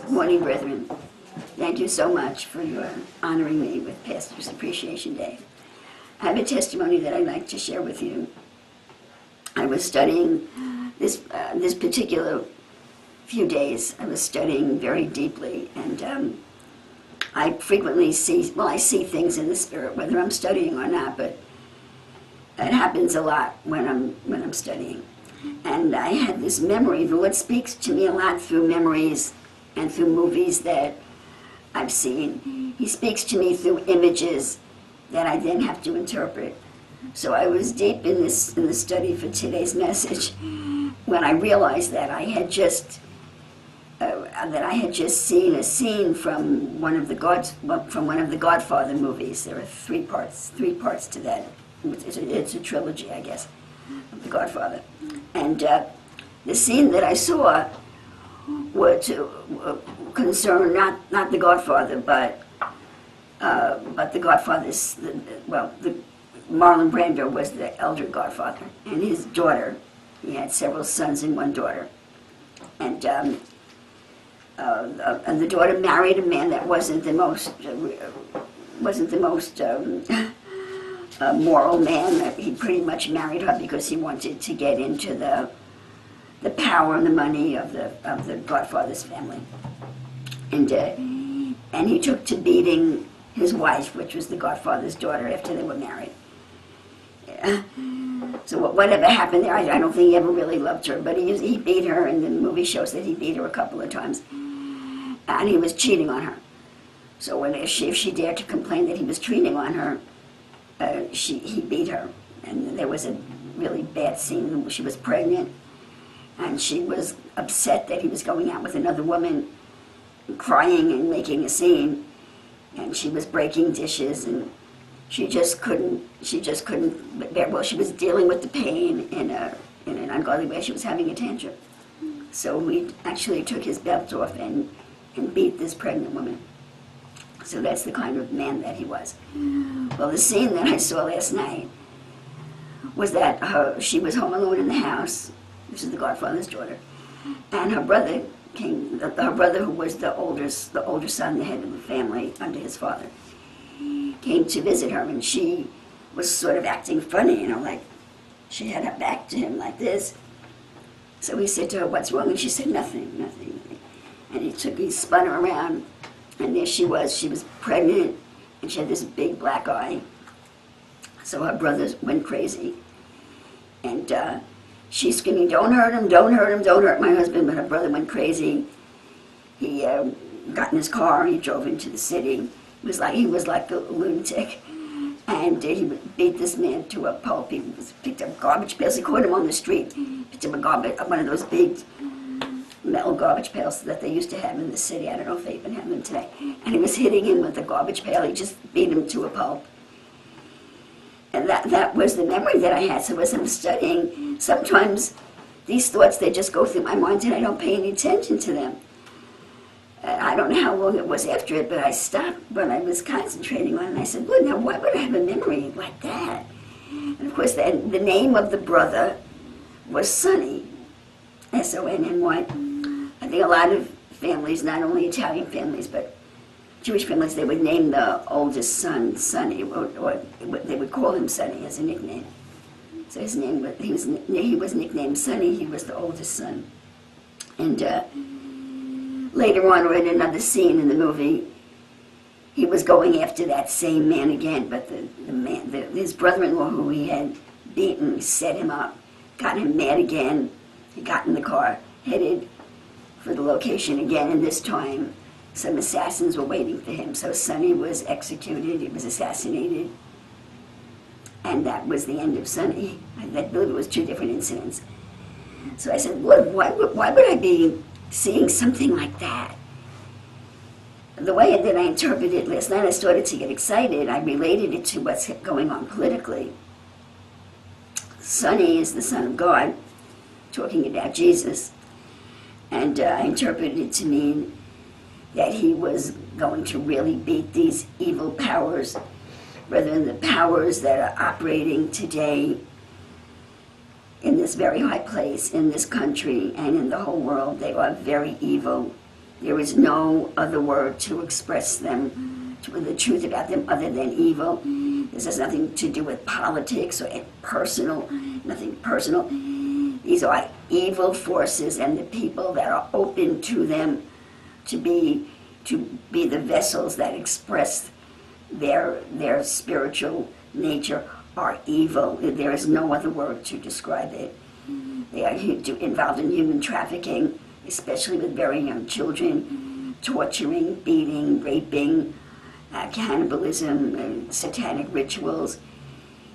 Good morning, brethren. Thank you so much for your honoring me with Pastor's Appreciation Day. I have a testimony that I'd like to share with you. I was studying this particular few days. I was studying very deeply, and I frequently see things in the spirit, whether I'm studying or not, but it happens a lot when I'm studying. And I had this memory. The Lord speaks to me a lot through memories and through movies that I've seen. He speaks to me through images that I then have to interpret. So I was deep in the study for today's message when I realized that I had just seen a scene from one of the Godfather movies. There are three parts to that. It's a trilogy, I guess, of the Godfather. And the scene that I saw were to concern not the Godfather, but the Godfather's. Marlon Brando was the elder Godfather, and his daughter. He had several sons and one daughter, and the daughter married a man that wasn't the most moral man. He pretty much married her because he wanted to get into the power and the money of the Godfather's family, and he took to beating his wife, which was the Godfather's daughter, after they were married. So whatever happened there, I don't think he ever really loved her, but he beat her, and the movie shows that he beat her a couple of times, and he was cheating on her. So if she dared to complain that he was cheating on her, he beat her, and there was a really bad scene. She was pregnant, and she was upset that he was going out with another woman, crying and making a scene, and she was breaking dishes, and she just couldn't bear. Well, she was dealing with the pain in an ungodly way. She was having a tantrum. So we actually took his belt off and beat this pregnant woman. So that's the kind of man that he was. Well, the scene that I saw last night was that she was home alone in the house. This is the Godfather's daughter, and her brother came. Her brother, who was the older son, the head of the family under his father, came to visit her, and she was sort of acting funny, like she had her back to him like this. So he said to her, "What's wrong?" And she said, "Nothing, nothing." And he spun her around, and there she was pregnant, and she had this big black eye. So her brother went crazy, and she's screaming, "Don't hurt him, don't hurt him, don't hurt my husband." But her brother went crazy. He got in his car, he drove into the city. He was like a lunatic, and he beat this man to a pulp. He picked up garbage pails. He caught him on the street. Picked up one of those big metal garbage pails that they used to have in the city. I don't know if they even have them today. And he was hitting him with a garbage pail. He just beat him to a pulp. And that was the memory that I had. So as I'm studying, sometimes these thoughts, they just go through my mind, and I don't pay any attention to them. I don't know how long it was after it, but I stopped when I was concentrating on it, and I said, "Lord, now why would I have a memory like that?" And of course, the name of the brother was Sonny, S-O-N-N-Y. I think a lot of families, not only Italian families, but Jewish families, they would name the oldest son Sonny, or they would call him Sonny as a nickname. So his name, he was nicknamed Sonny. He was the oldest son, and later on, or in another scene in the movie, he was going after that same man again, but his brother-in-law, who he had beaten, set him up, got him mad again. He got in the car, headed for the location again, and this time some assassins were waiting for him. So Sonny was executed, he was assassinated, and that was the end of Sonny. I believe it was two different incidents. So I said, "Lord, why would I be seeing something like that?" The way that I interpreted it last night, I started to get excited. I related it to what's going on politically. Sonny is the Son of God, talking about Jesus, and I interpreted it to mean that he was going to really beat these evil powers, rather than the powers that are operating today in this very high place, in this country, and in the whole world. They are very evil, There is no other word to express them, the truth about them, other than evil. This has nothing to do with politics or personal, nothing personal. These are evil forces, and the people that are open to them to be the vessels that express their spiritual nature are evil. There is no other word to describe it. They are involved in human trafficking, especially with very young children, torturing, beating, raping, cannibalism, satanic rituals.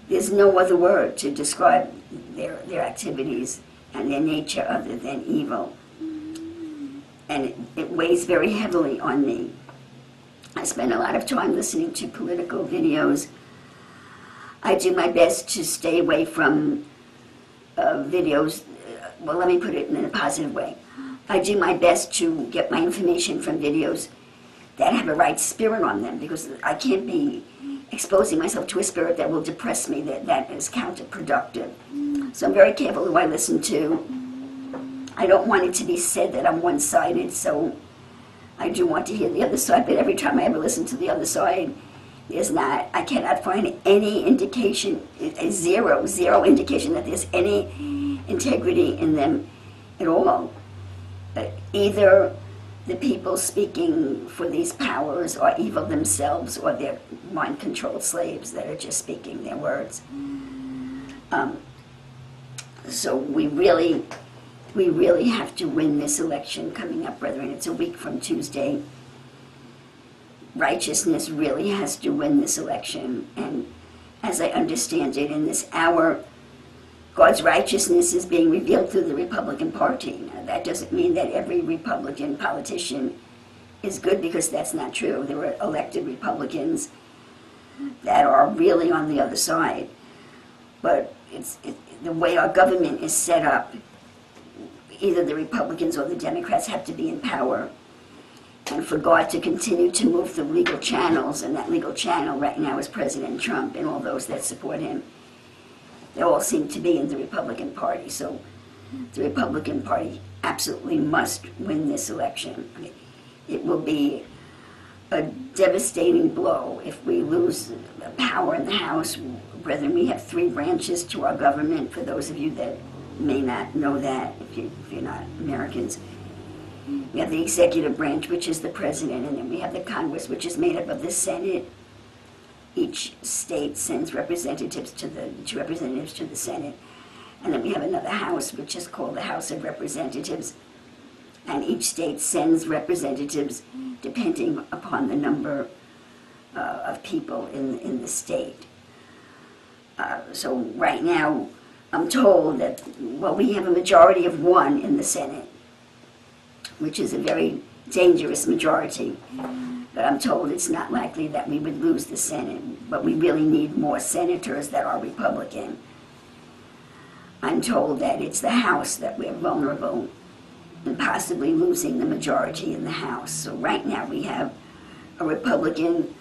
There's no other word to describe their activities and their nature other than evil. And it weighs very heavily on me. I spend a lot of time listening to political videos. I do my best to stay away from videos. Well, let me put it in a positive way. I do my best to get my information from videos that have a right spirit on them, because I can't be exposing myself to a spirit that will depress me. That is counterproductive. So I'm very careful who I listen to. I don't want it to be said that I'm one-sided, so I do want to hear the other side, but every time I ever listen to the other side, I cannot find any indication, zero indication that there's any integrity in them at all. Either the people speaking for these powers are evil themselves, or they're mind-controlled slaves that are just speaking their words. So we really have to win this election coming up, brethren. It's a week from Tuesday. Righteousness really has to win this election. And as I understand it, in this hour, God's righteousness is being revealed through the Republican Party. Now, that doesn't mean that every Republican politician is good, because that's not true. There are elected Republicans that are really on the other side. But the way our government is set up, either the Republicans or the Democrats have to be in power. And for God to continue to move through legal channels, and that legal channel right now is President Trump and all those that support him. They all seem to be in the Republican Party. So the Republican Party absolutely must win this election. I mean, it will be a devastating blow if we lose power in the House. Brethren, we have 3 branches to our government, for those of you that may not know that, if you're not Americans. We have the executive branch, which is the president, and then we have the Congress, which is made up of the Senate. Each state sends representatives to the Senate. And then we have another house, which is called the House of Representatives. And each state sends representatives depending upon the number of people in the state. So right now, I'm told that, well, we have a majority of 1 in the Senate, which is a very dangerous majority. But I'm told it's not likely that we would lose the Senate, but we really need more senators that are Republican. I'm told that it's the House that we're vulnerable and possibly losing the majority in the House. So right now we have a Republican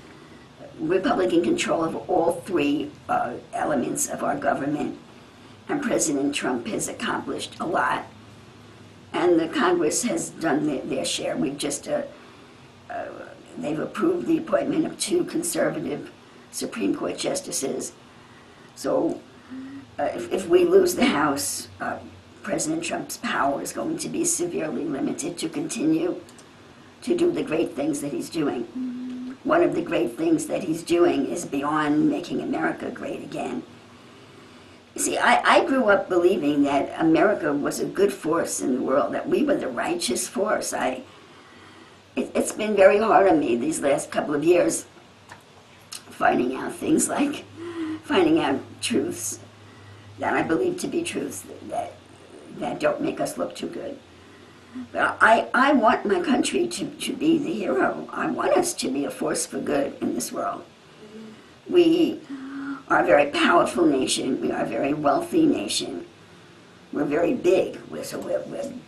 control of all 3 elements of our government, and President Trump has accomplished a lot. And the Congress has done their share. We've just, they've approved the appointment of 2 conservative Supreme Court justices. So if we lose the House, President Trump's power is going to be severely limited to continue to do the great things that he's doing. One of the great things that he's doing is beyond making America great again. You see, I grew up believing that America was a good force in the world, that we were the righteous force. It's been very hard on me these last couple of years, finding out things like, finding out truths that I believe to be truths that don't make us look too good. But I want my country to be the hero. I want us to be a force for good in this world. We are a very powerful nation. We are a very wealthy nation. We're very big. We're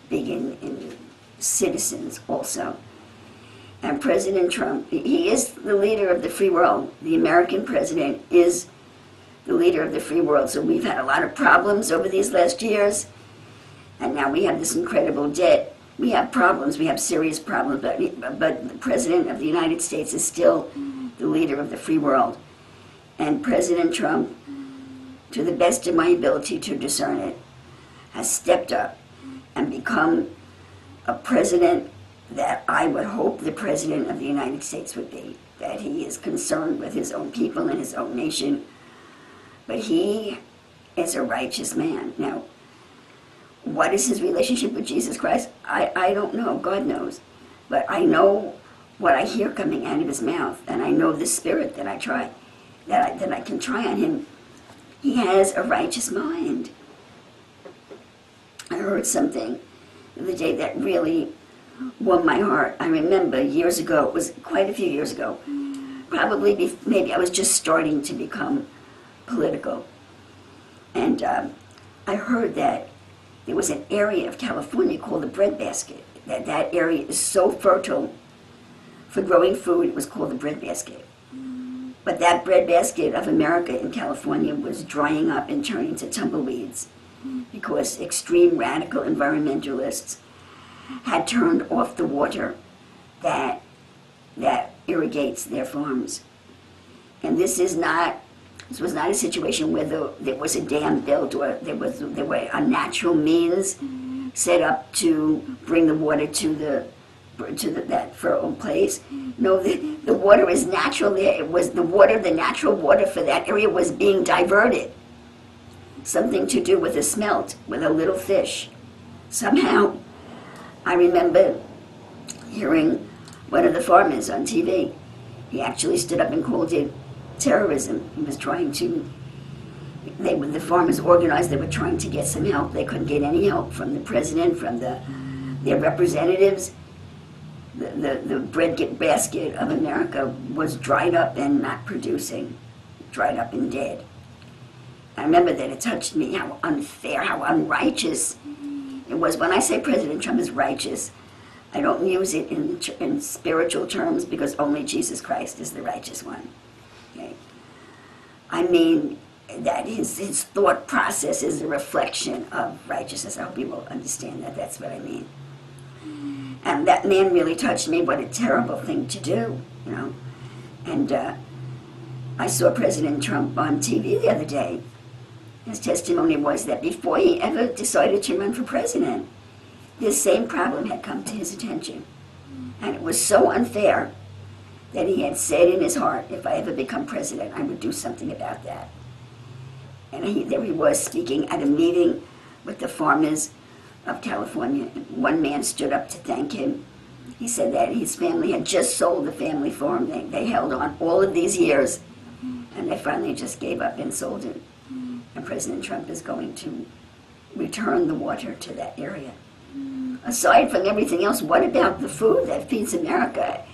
big in citizens also. And President Trump, he is the leader of the free world. The American president is the leader of the free world. So we've had a lot of problems over these last years. And now we have this incredible debt. We have problems, we have serious problems, but the President of the United States is still the leader of the free world. And President Trump, to the best of my ability to discern it, has stepped up and become a president that I would hope the President of the United States would be, that he is concerned with his own people and his own nation, but he is a righteous man. Now, what is his relationship with Jesus Christ? I don't know. God knows. But I know what I hear coming out of his mouth, and I know the spirit that I can try on him. He has a righteous mind. I heard something the other day that really warmed my heart. I remember years ago, it was quite a few years ago, probably maybe I was just starting to become political. And I heard that there was an area of California called the breadbasket. That area is so fertile for growing food, it was called the breadbasket. But that breadbasket of America in California was drying up and turning to tumbleweeds because extreme radical environmentalists had turned off the water that irrigates their farms. And this was not a situation where there was a dam built or there were a natural means set up to bring the water to that fertile place. No, the water is natural there. It was the natural water for that area was being diverted. Something to do with a smelt, with a little fish. Somehow, I remember hearing one of the farmers on TV. He actually stood up and called it terrorism. He was trying to, the farmers organized, they were trying to get some help. They couldn't get any help from the president, from their representatives. The bread basket of America was dried up and not producing, dried up and dead. I remember that it touched me, how unfair, how unrighteous it was. When I say President Trump is righteous, I don't use it in spiritual terms because only Jesus Christ is the righteous one. Okay? I mean that his thought process is a reflection of righteousness. I hope you will understand that. That's what I mean. And that man really touched me. What a terrible thing to do, you know. And I saw President Trump on TV the other day. His testimony was that before he ever decided to run for president, this same problem had come to his attention. And it was so unfair that he had said in his heart, if I ever become president, I would do something about that. And there he was speaking at a meeting with the farmers of California. One man stood up to thank him. He said that his family had just sold the family farm. They held on all of these years, and they finally just gave up and sold it. And President Trump is going to return the water to that area. Aside from everything else, what about the food that feeds America?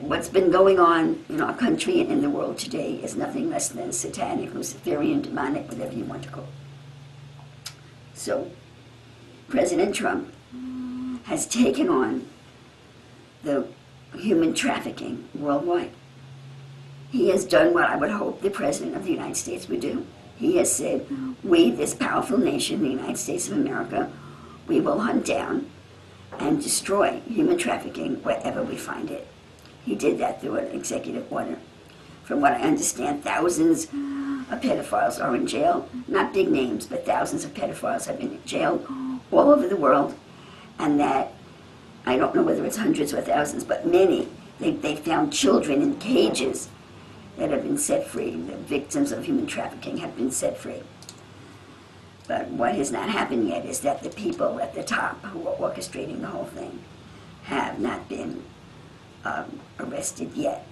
What's been going on in our country and in the world today is nothing less than satanic, Luciferian, demonic, whatever you want to call it. So, President Trump has taken on the human trafficking worldwide. He has done what I would hope the President of the United States would do. He has said, we, this powerful nation, the United States of America, we will hunt down and destroy human trafficking wherever we find it. He did that through an executive order. From what I understand, thousands of pedophiles are in jail. Not big names, but thousands of pedophiles have been jailed all over the world. And that, I don't know whether it's hundreds or thousands, but many, they found children in cages that have been set free. The victims of human trafficking have been set free. But what has not happened yet is that the people at the top who are orchestrating the whole thing have not been arrested yet.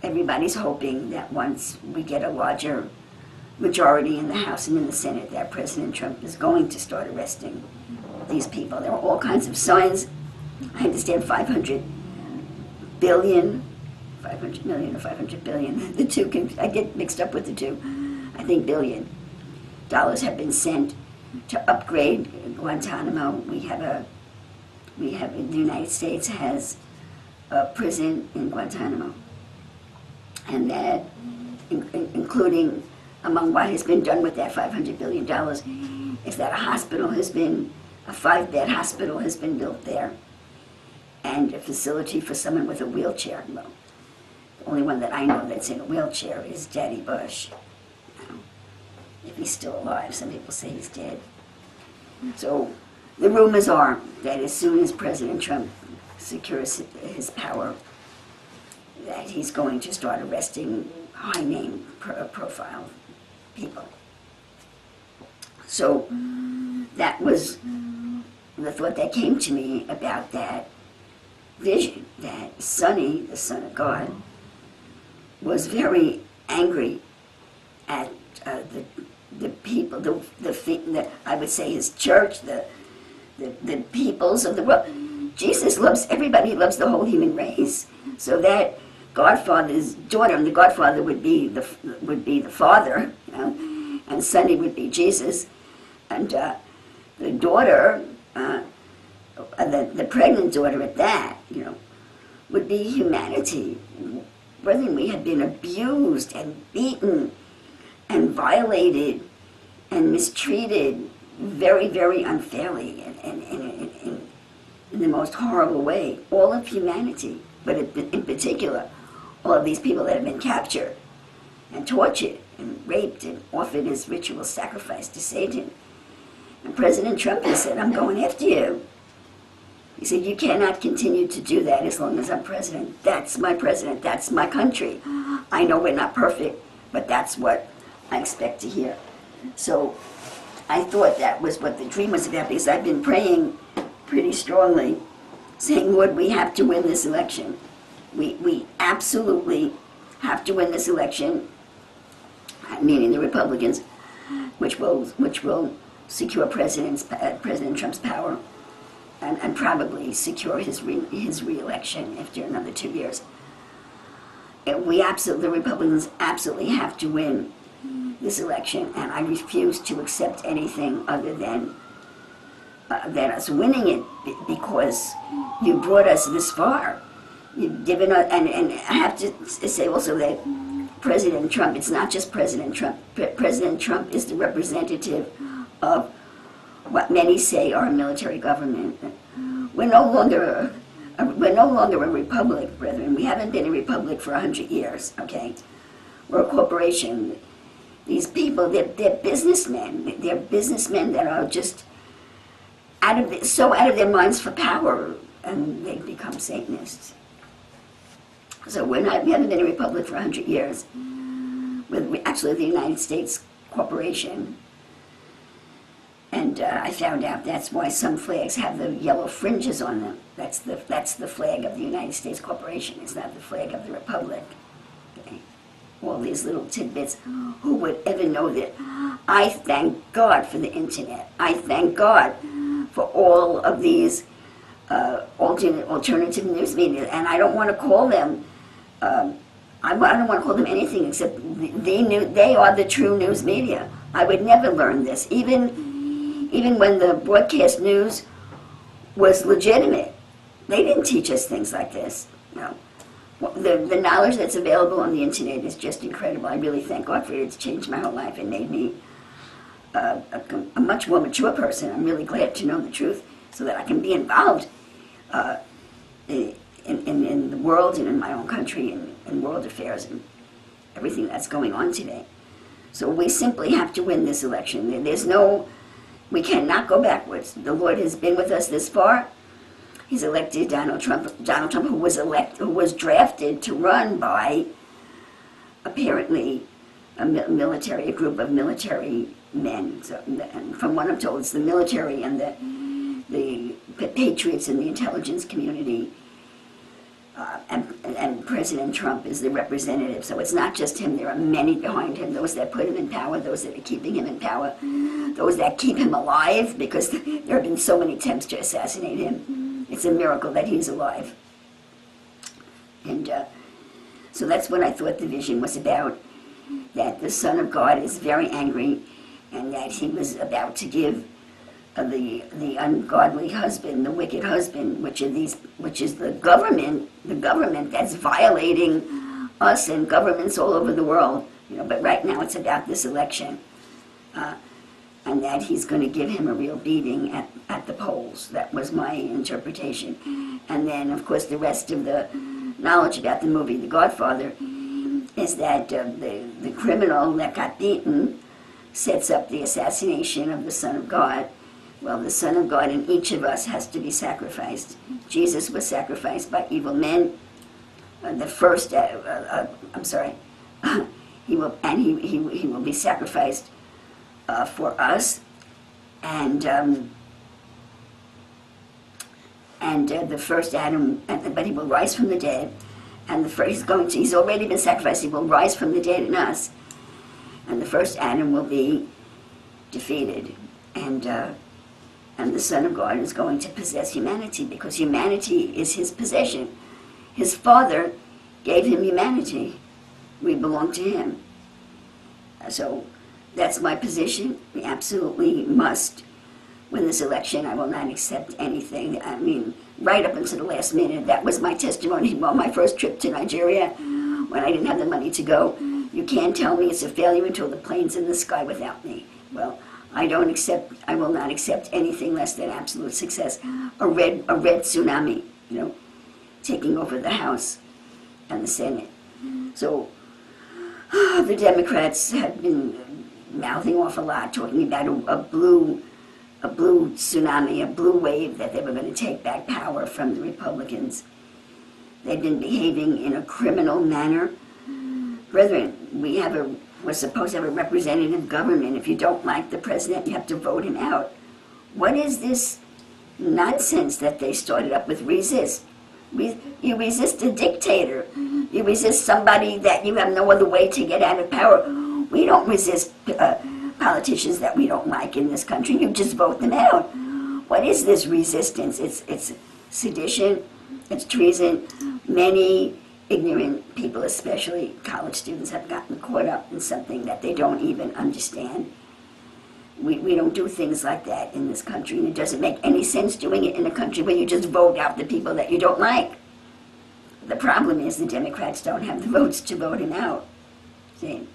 Everybody's hoping that once we get a larger majority in the House and in the Senate, that President Trump is going to start arresting these people. There are all kinds of signs. I understand 500 billion, 500 million or 500 billion. The two I get mixed up with the two. I think billion dollars have been sent to upgrade Guantanamo. The United States has a prison in Guantanamo, and that, including among what has been done with that $500 billion, is that a hospital has been A 5-bed hospital has been built there, and a facility for someone with a wheelchair. Well, the only one that I know that's in a wheelchair is Daddy Bush. If he's still alive, some people say he's dead. So the rumors are that as soon as President Trump secures his power, that he's going to start arresting high-name profile people. So that was the thought that came to me about that vision, that Sonny, the Son of God, was very angry at the people, I would say his church, the peoples of the world. Jesus loves everybody, he loves the whole human race. So that Godfather's daughter, and the Godfather would be the father, you know, and Sonny would be Jesus, and the daughter, the pregnant daughter at that, you know, would be humanity. Brethren, we have been abused and beaten and violated and mistreated very, very unfairly and in the most horrible way. All of humanity, but in particular, all of these people that have been captured and tortured and raped and offered as ritual sacrifice to Satan. And President Trump has said, I'm going after you. He said, you cannot continue to do that as long as I'm president. That's my president. That's my country. I know we're not perfect, but that's what I expect to hear. So I thought that was what the dream was about, because I've been praying pretty strongly, saying, Lord, we have to win this election. We absolutely have to win this election, meaning the Republicans, which will secure President Trump's power and probably secure his re-election after another 2 years. And the Republicans absolutely have to win this election, and I refuse to accept anything other than us winning it, because you brought us this far. You've given us, and I have to say also that President Trump, it's not just President Trump. President Trump is the representative of what many say are a military government. We're no longer a republic, brethren. We haven't been a republic for 100 years, okay? We're a corporation. These people, they're businessmen. They're businessmen that are just so out of their minds for power, and they become Satanists. So we haven't been a republic for 100 years. With actually the United States corporation. And I found out that's why some flags have the yellow fringes on them. That's the flag of the United States corporation. It's not the flag of the republic. Okay? All these little tidbits. Who would ever know that? I thank God for the internet. I thank God for all of these alternative news media. And I don't want to call them, I don't want to call them anything except they are the true news media. I would never learn this, even when the broadcast news was legitimate. They didn't teach us things like this. No. The knowledge that's available on the internet is just incredible. I really thank God for it. It's changed my whole life and made me a much more mature person. I'm really glad to know the truth so that I can be involved in the world and in my own country and in world affairs and everything that's going on today. So we simply have to win this election. We cannot go backwards. The Lord has been with us this far. He's elected Donald Trump, who was drafted to run by apparently a group of military men. So, and from what I'm told, it's the military and the patriots in the intelligence community. And President Trump is the representative. So it's not just him. There are many behind him, those that put him in power, those that are keeping him in power, those that keep him alive, because there have been so many attempts to assassinate him. It's a miracle that he's alive. And so that's what I thought the vision was about, that the Son of God is very angry and that he was about to give the ungodly husband, the wicked husband, which is the government that's violating us and governments all over the world. But right now it's about this election. And and that he's going to give him a real beating at the polls. That was my interpretation. And then, of course, the rest of the knowledge about the movie The Godfather is that the criminal that got beaten sets up the assassination of the Son of God. Well, the Son of God in each of us has to be sacrificed. Jesus was sacrificed by evil men. The first, he will be sacrificed for us, and the first Adam, but he will rise from the dead, and he's already been sacrificed. He will rise from the dead in us, and the first Adam will be defeated, and the Son of God is going to possess humanity, because humanity is his possession. His Father gave him humanity. We belong to him. So that's my position. We absolutely must win this election. I will not accept anything. I mean, right up until the last minute, that was my testimony on my first trip to Nigeria when I didn't have the money to go. You can't tell me it's a failure until the plane's in the sky without me. Well, I will not accept anything less than absolute success. A red tsunami, taking over the House and the Senate. So the Democrats have been mouthing off a lot, talking about a blue tsunami, a blue wave, that they were going to take back power from the Republicans. They've been behaving in a criminal manner. Brethren, we're supposed to have a representative government. If you don't like the president, you have to vote him out. What is this nonsense that they started up with resist? You resist a dictator. You resist somebody that you have no other way to get out of power. We don't resist politicians that we don't like in this country. You just vote them out. What is this resistance? It's sedition. It's treason. Many ignorant people, especially college students, have gotten caught up in something that they don't even understand. We don't do things like that in this country, and it doesn't make any sense doing it in a country where you just vote out the people that you don't like. The problem is the Democrats don't have the votes to vote him out. See?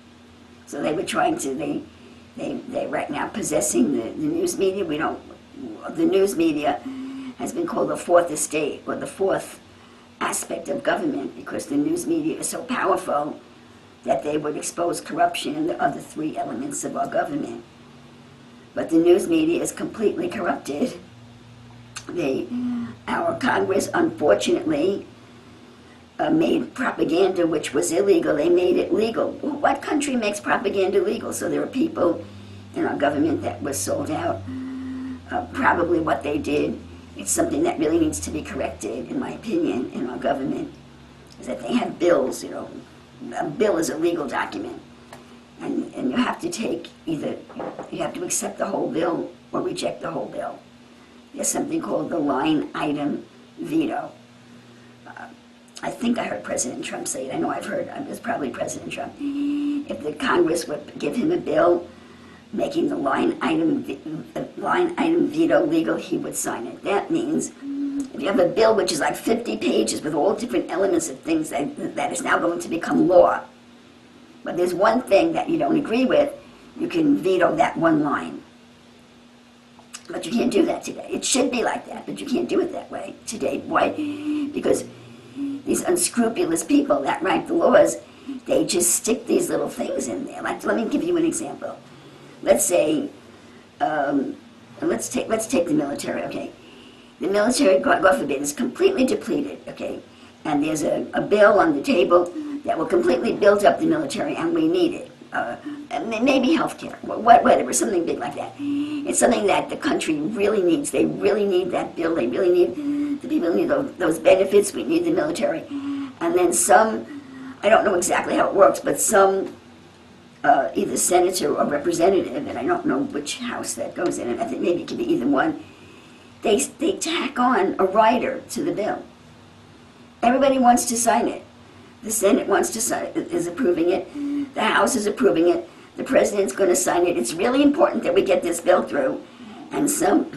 So they were trying to, they right now possessing the news media. The news media has been called the fourth estate, or the fourth aspect of government, because the news media is so powerful that they would expose corruption in the other three elements of our government. But the news media is completely corrupted. Our Congress, unfortunately, made propaganda which was illegal. They made it legal. What country makes propaganda legal? So there are people in our government that was sold out. Probably what they did, it's something that really needs to be corrected, in my opinion, in our government, is that they have bills. A bill is a legal document. And you have to take you have to accept the whole bill or reject the whole bill. There's something called the line item veto. I think I heard President Trump say it. I know it was probably President Trump. If the Congress would give him a bill making the line item veto legal, he would sign it. That means if you have a bill which is like 50 pages with all different elements of things that is now going to become law, but there's one thing that you don't agree with, you can veto that one line. But you can't do that today. It should be like that, but you can't do it that way today. Why? Because these unscrupulous people that write the laws, they just stick these little things in there. Like, let me give you an example. Let's say, let's take the military, okay? The military, God forbid, is completely depleted, okay? And there's a bill on the table that will completely build up the military, and we need it. Maybe healthcare, whatever, something big like that. It's something that the country really needs. They really need that bill. They really need, the people need those benefits. We need the military. And then some, I don't know exactly how it works, but some either senator or representative, and I don't know which house that goes in, and I think maybe it could be either one, they tack on a rider to the bill. Everybody wants to sign it. The Senate wants to sign it, is approving it. The House is approving it. The President's going to sign it. It's really important that we get this bill through. And some,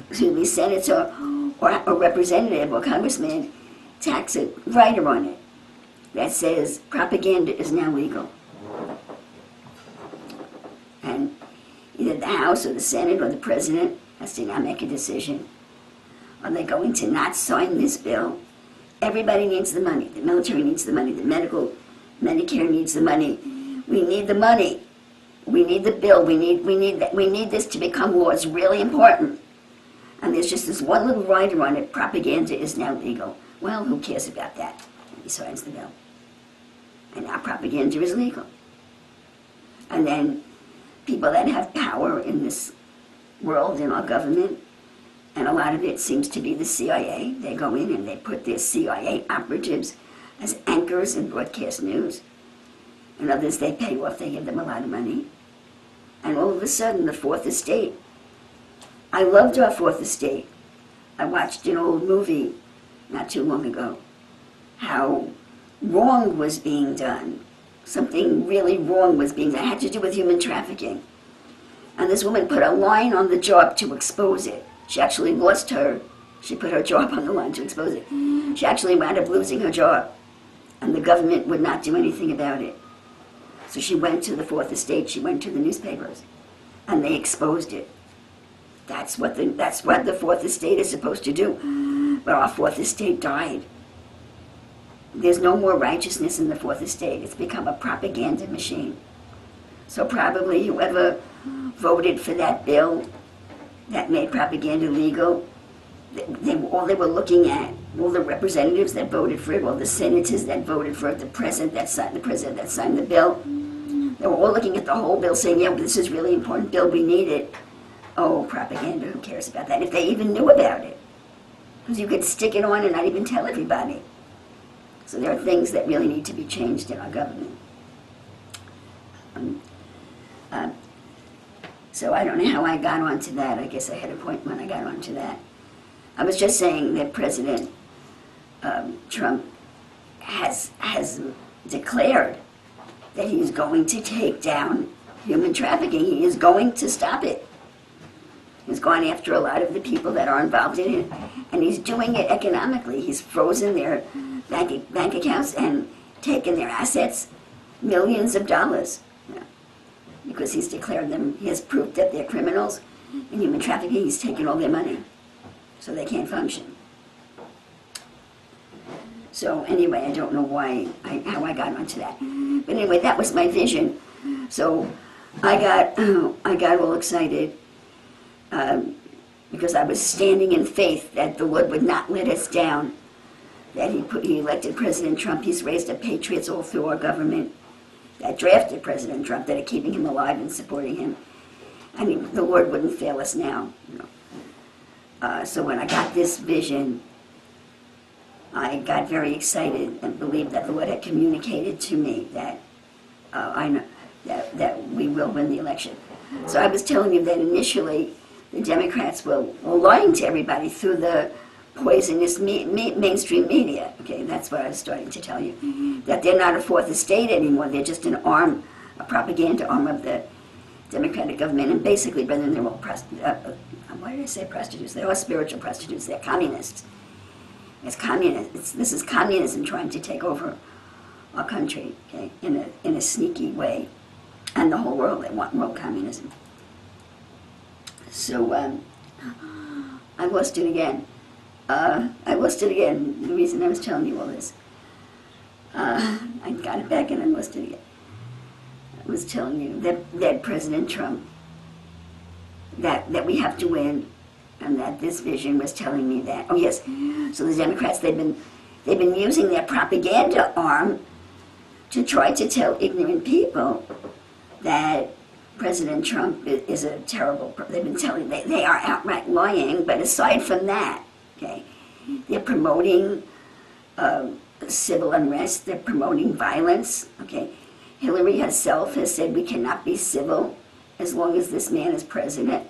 senator or representative or congressman tacks a rider on it that says propaganda is now legal. And either the House or the Senate or the President has to now make a decision. Are they going to not sign this bill? Everybody needs the money. The military needs the money. The Medicare needs the money. We need the money. We need the bill. We need this to become law. It's really important. And there's just this one little rider on it. Propaganda is now legal. Well, who cares about that? He signs the bill. And now propaganda is legal. And then people that have power in this world, in our government, and a lot of it seems to be the CIA. They go in and they put their CIA operatives as anchors in broadcast news. And others they pay off, they give them a lot of money. And all of a sudden, the Fourth Estate. I loved our Fourth Estate. I watched an old movie not too long ago, how wrong was being done. Something really wrong was being done. It had to do with human trafficking. And this woman put a line on the job to expose it. She actually lost she put her job on the line to expose it. She actually wound up losing her job. And the government would not do anything about it. So she went to the Fourth Estate, she went to the newspapers, and they exposed it. That's what the Fourth Estate is supposed to do. But our Fourth Estate died. There's no more righteousness in the Fourth Estate. It's become a propaganda machine. So probably whoever voted for that bill that made propaganda legal, all they were looking at, all the representatives that voted for it, all the senators that voted for it, the president that signed the bill, they were all looking at the whole bill saying, yeah, but this is a really important bill, we need it. Oh, propaganda, who cares about that? If they even knew about it. Because you could stick it on and not even tell everybody. So there are things that really need to be changed in our government. So I don't know how I got onto that. I guess I had a point when I got onto that. I was just saying that President Trump has declared that he is going to take down human trafficking. He is going to stop it. He's gone after a lot of the people that are involved in it, and he's doing it economically. He's frozen their bank accounts and taken their assets, millions of dollars, because he's declared them. He has proof that they're criminals in human trafficking. He's taken all their money, so they can't function. So anyway, I don't know how I got onto that, but anyway, that was my vision. So I got all excited. Because I was standing in faith that the Lord would not let us down, that he elected President Trump. He's raised up patriots all through our government that drafted President Trump, that are keeping him alive and supporting him. I mean, the Lord wouldn't fail us now. So when I got this vision, I got very excited and believed that the Lord had communicated to me that I know that we will win the election. So I was telling you that initially the Democrats were lying to everybody through the poisonous mainstream media. Okay, that's what I was starting to tell you. That they're not a Fourth Estate anymore. They're just an arm, a propaganda arm of the Democratic government. And basically, brethren, they're all why did I say prostitutes? They're all spiritual prostitutes. They're communists. It's communist. This is communism trying to take over our country, okay, in a sneaky way, and the whole world. They want world communism. So I lost it again. The reason I was telling you all this. I got it back and I lost it again. I was telling you that President Trump, that we have to win, and that this vision was telling me that. Oh yes, so the Democrats, they've been using their propaganda arm to try to tell ignorant people that President Trump is a terrible. They've been telling they are outright lying. But aside from that, okay, they're promoting civil unrest. They're promoting violence. Okay, Hillary herself has said we cannot be civil as long as this man is president.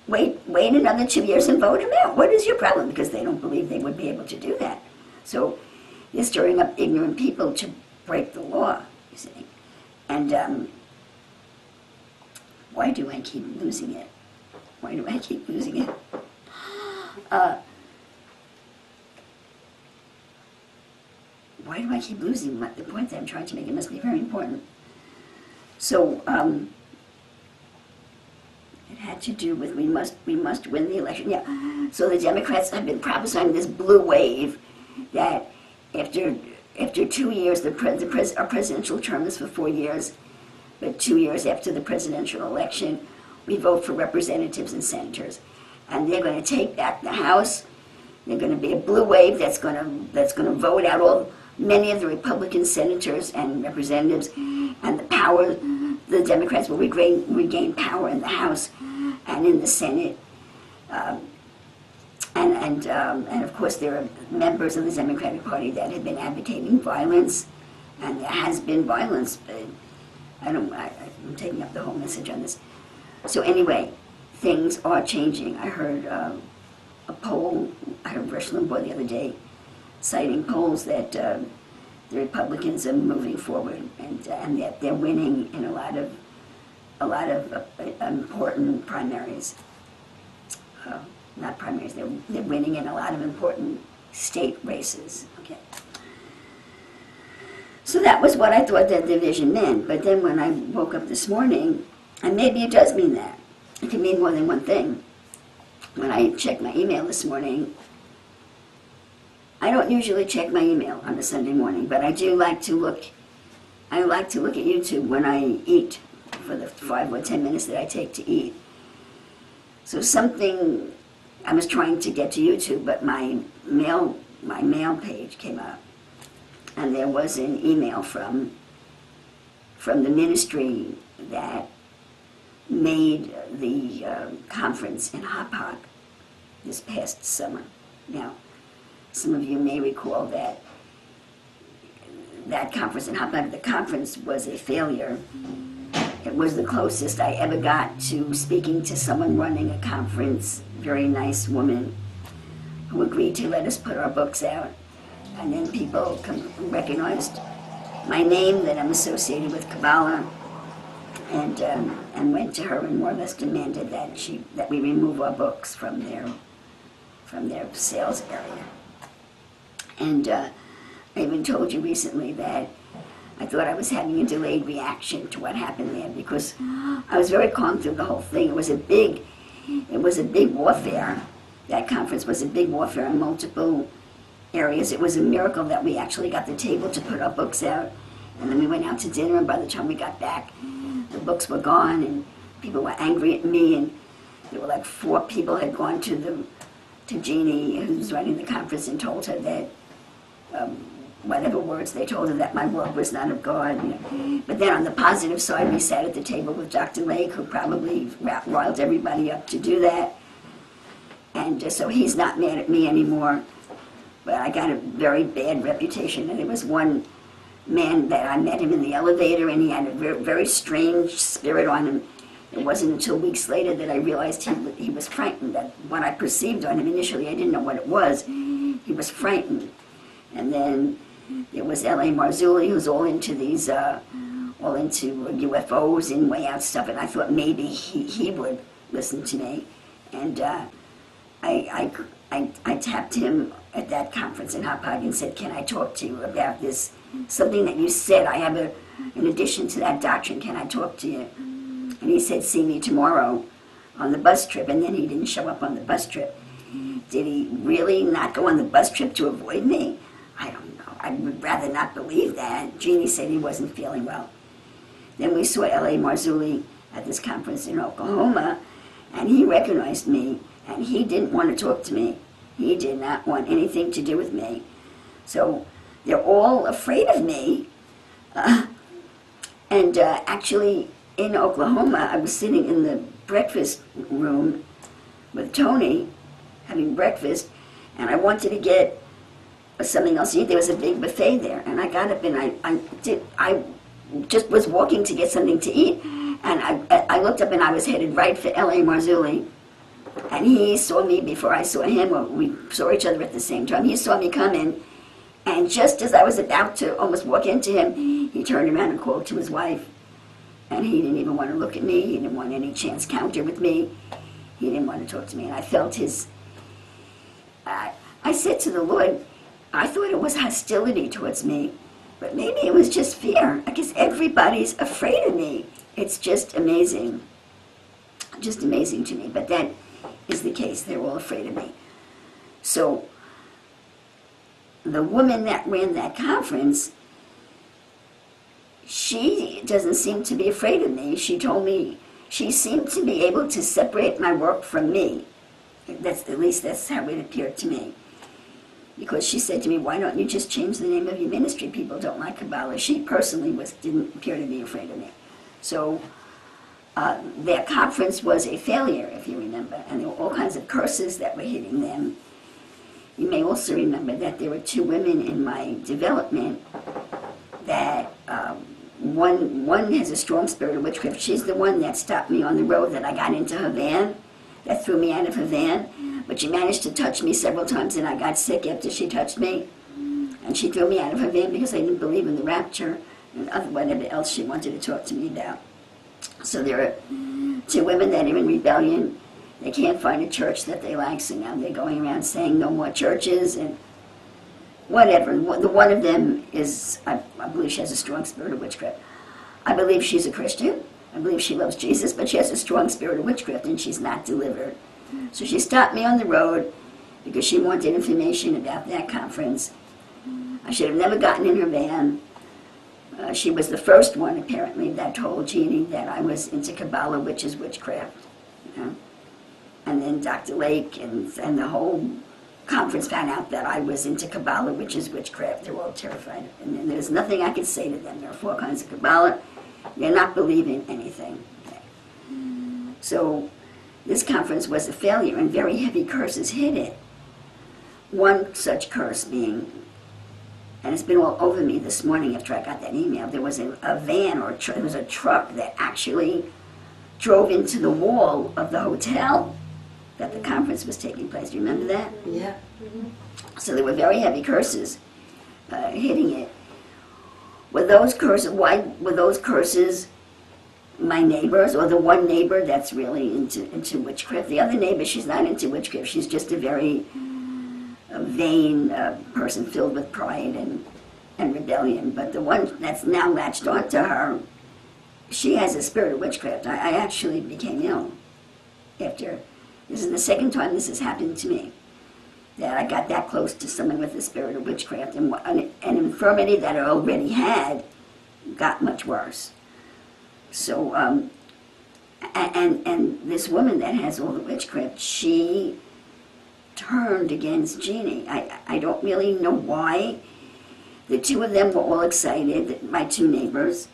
Wait another 2 years and vote him out. What is your problem? Because they don't believe they would be able to do that. So they're stirring up ignorant people to break the law. You see, and why do I keep losing it? Why do I keep losing it? Why do I keep losing? The point that I'm trying to make, it must be very important. So, to do with we must win the election. Yeah. So the Democrats have been prophesying this blue wave that after 2 years, our presidential term is for 4 years, but 2 years after the presidential election, we vote for representatives and senators, and they're going to take back the House. They're going to be a blue wave that's going to vote out many of the Republican senators and representatives, and the Democrats will regain power in the House and in the Senate. And of course there are members of the Democratic Party that have been advocating violence, and there has been violence, but I'm taking up the whole message on this. So anyway, things are changing. I heard a poll, I heard Rush Limbaugh the other day citing polls that the Republicans are moving forward, and that they're winning in a lot of important primaries. Not primaries, they're winning in a lot of important state races. Okay. So that was what I thought that division meant. But then when I woke up this morning, and maybe it does mean that, it can mean more than one thing. When I checked my email this morning, I don't usually check my email on a Sunday morning, but I do like to look. I like to look at YouTube when I eat, for the 5 or 10 minutes that I take to eat. So I was trying to get to YouTube, but my mail page came up, and there was an email from the ministry that made the conference in Hauppauge this past summer. Now, some of you may recall that conference in Hauppauge. The conference was a failure. It was the closest I ever got to speaking to someone running a conference, very nice woman, who agreed to let us put our books out. And then people recognized my name, that I'm associated with Kabbalah, and went to her and more or less demanded that we remove our books from their sales area. And I even told you recently that I thought I was having a delayed reaction to what happened there, because I was very calm through the whole thing. It was a big warfare. That conference was a big warfare in multiple areas. It was a miracle that we actually got the table to put our books out, and then we went out to dinner, and by the time we got back, the books were gone, and people were angry at me, and there were like 4 people had gone to Jeannie, who was running the conference, and told her that whatever words they told her, that my word was not of God. You know. But then on the positive side, we sat at the table with Dr. Lake, who probably riled everybody up to do that. And so he's not mad at me anymore. But I got a very bad reputation. And there was one man that I met him in the elevator, and he had a very, very strange spirit on him. It wasn't until weeks later that I realized he was frightened. That what I perceived on him initially, I didn't know what it was. He was frightened. And then there was L.A. Marzulli, who's all into these, all into UFOs and way out stuff, and I thought maybe he would listen to me. And I tapped him at that conference in Hauppauge and said, "Can I talk to you about this? Something that you said. I have in addition to that doctrine, can I talk to you?" And he said, "See me tomorrow on the bus trip," and then he didn't show up on the bus trip. Did he really not go on the bus trip to avoid me? I don't know. I would rather not believe that. Jeannie said he wasn't feeling well. Then we saw L.A. Marzulli at this conference in Oklahoma, and he recognized me, and he didn't want to talk to me. He did not want anything to do with me. So they're all afraid of me. Actually, in Oklahoma, I was sitting in the breakfast room with Tony, having breakfast, and I wanted to get something else to eat. There was a big buffet there, and I got up and I just was walking to get something to eat, and I looked up and I was headed right for L.A. Marzulli, and he saw me before I saw him, or we saw each other at the same time. He saw me coming, and just as I was about to almost walk into him, he turned around and called to his wife, and he didn't even want to look at me. He didn't want any chance counter with me. He didn't want to talk to me, and I felt his, I said to the Lord, I thought it was hostility towards me, but maybe it was just fear. I guess everybody's afraid of me. It's just amazing. Just amazing to me, but that is the case. They're all afraid of me. So the woman that ran that conference, she doesn't seem to be afraid of me. She told me she seemed to be able to separate my work from me. At least that's how it appeared to me. Because she said to me, why don't you just change the name of your ministry? People don't like Kabbalah. She personally didn't appear to be afraid of me. So their conference was a failure, if you remember, and there were all kinds of curses that were hitting them. You may also remember that there were two women in my development that one has a strong spirit of witchcraft. She's the one that stopped me on the road, that I got into her van, that threw me out of her van. But she managed to touch me several times, and I got sick after she touched me. And she threw me out of her van because I didn't believe in the rapture and whatever else she wanted to talk to me about. So there are two women that are in rebellion. They can't find a church that they like, so now they're going around saying no more churches and whatever. The one of them is, I believe she has a strong spirit of witchcraft. I believe she's a Christian. I believe she loves Jesus, but she has a strong spirit of witchcraft and she's not delivered. So she stopped me on the road because she wanted information about that conference. I should have never gotten in her van. She was the first one, apparently, that told Jeannie that I was into Kabbalah, which is witchcraft. You know? And then Dr. Lake and the whole conference found out that I was into Kabbalah, which is witchcraft. They're all terrified. And then there's nothing I could say to them. There are 4 kinds of Kabbalah. They're not believing anything. Okay. So this conference was a failure, and very heavy curses hit it. One such curse being, and it's been all over me this morning after I got that email, there was a van, or it was a truck that actually drove into the wall of the hotel that the conference was taking place. Do you remember that? Yeah. So there were very heavy curses hitting it. Were those curses, why were those curses my neighbors, or the one neighbor that's really into witchcraft? The other neighbor, she's not into witchcraft. She's just a very vain person filled with pride and rebellion. But the one that's now latched onto her, she has a spirit of witchcraft. I actually became ill after. This is the second time this has happened to me, that I got that close to someone with a spirit of witchcraft. And an infirmity that I already had got much worse. So, and this woman that has all the witchcraft, she turned against Jeannie. I don't really know why. The two of them were all excited, my two neighbors,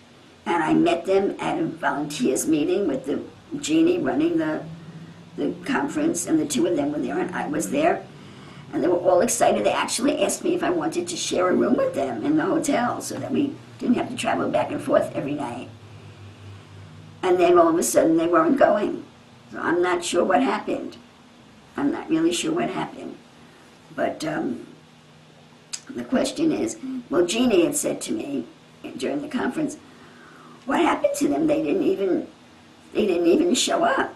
and I met them at a volunteers meeting with the Jeannie running the conference, and the two of them were there, and I was there, and they were all excited. They actually asked me if I wanted to share a room with them in the hotel so that we didn't have to travel back and forth every night. And then all of a sudden they weren't going. So I'm not sure what happened. I'm not really sure what happened. But the question is, well, Jeannie had said to me during the conference, what happened to them? They didn't even show up.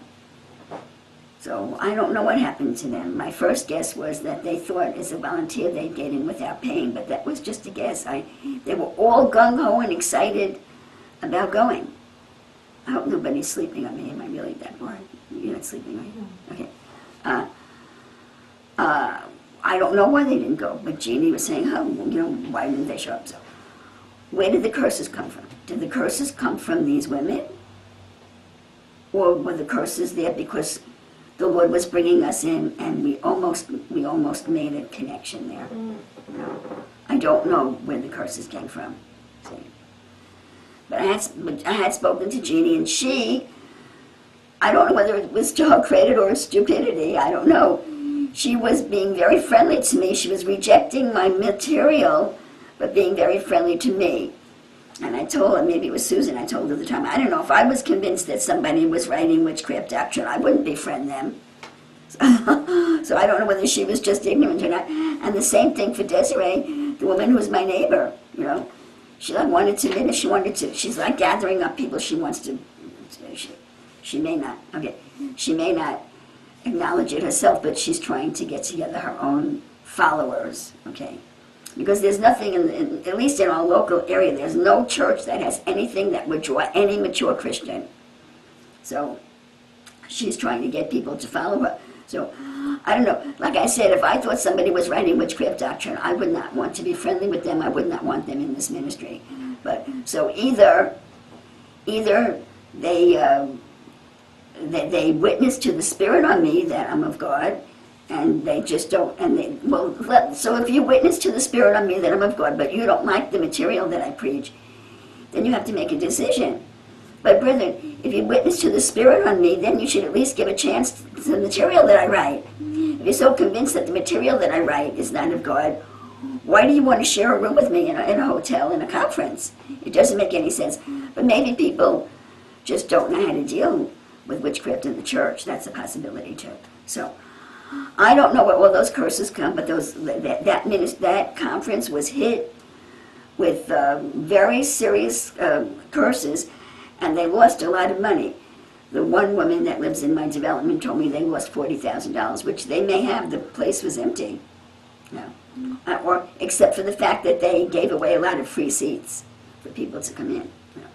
So I don't know what happened to them. My first guess was that they thought as a volunteer they'd get in without paying, but that was just a guess. They were all gung-ho and excited about going. I hope nobody's sleeping on me. Am I really that bored? You're not sleeping, right? Okay. I don't know why they didn't go, but Jeannie was saying, oh, why didn't they show up? So, where did the curses come from? Did the curses come from these women? Or were the curses there because the Lord was bringing us in and we almost made a connection there? I don't know where the curses came from. See? But I had spoken to Jeannie, and she, I don't know whether it was to her credit or stupidity, I don't know. She was being very friendly to me. She was rejecting my material, but being very friendly to me. And I told her, maybe it was Susan, I told her at the time, I don't know, if I was convinced that somebody was writing witchcraft doctrine, I wouldn't befriend them. So I don't know whether she was just ignorant or not. And the same thing for Desiree, the woman who was my neighbor, She wanted to live, she's like gathering up people she wants to, she may not, she may not acknowledge it herself, but she's trying to get together her own followers, Because there's nothing, at least in our local area, there's no church that has anything that would draw any mature Christian. So she's trying to get people to follow her. So, I don't know. Like I said, if I thought somebody was writing witchcraft doctrine, I would not want to be friendly with them. I would not want them in this ministry. But so either they witness to the Spirit on me that I'm of God, and they just don't. And they so if you witness to the Spirit on me that I'm of God, but you don't like the material that I preach, then you have to make a decision. But brethren, if you witness to the Spirit on me, then you should at least give a chance to the material that I write. If you're so convinced that the material that I write is not of God, why do you want to share a room with me in a hotel, in a conference? It doesn't make any sense. But maybe people just don't know how to deal with witchcraft in the church. That's a possibility too. So I don't know where all those curses come, but that conference was hit with very serious curses, and they lost a lot of money. The one woman that lives in my development told me they lost $40,000, which they may have. The place was empty. No. Or except for the fact that they gave away a lot of free seats for people to come in. No.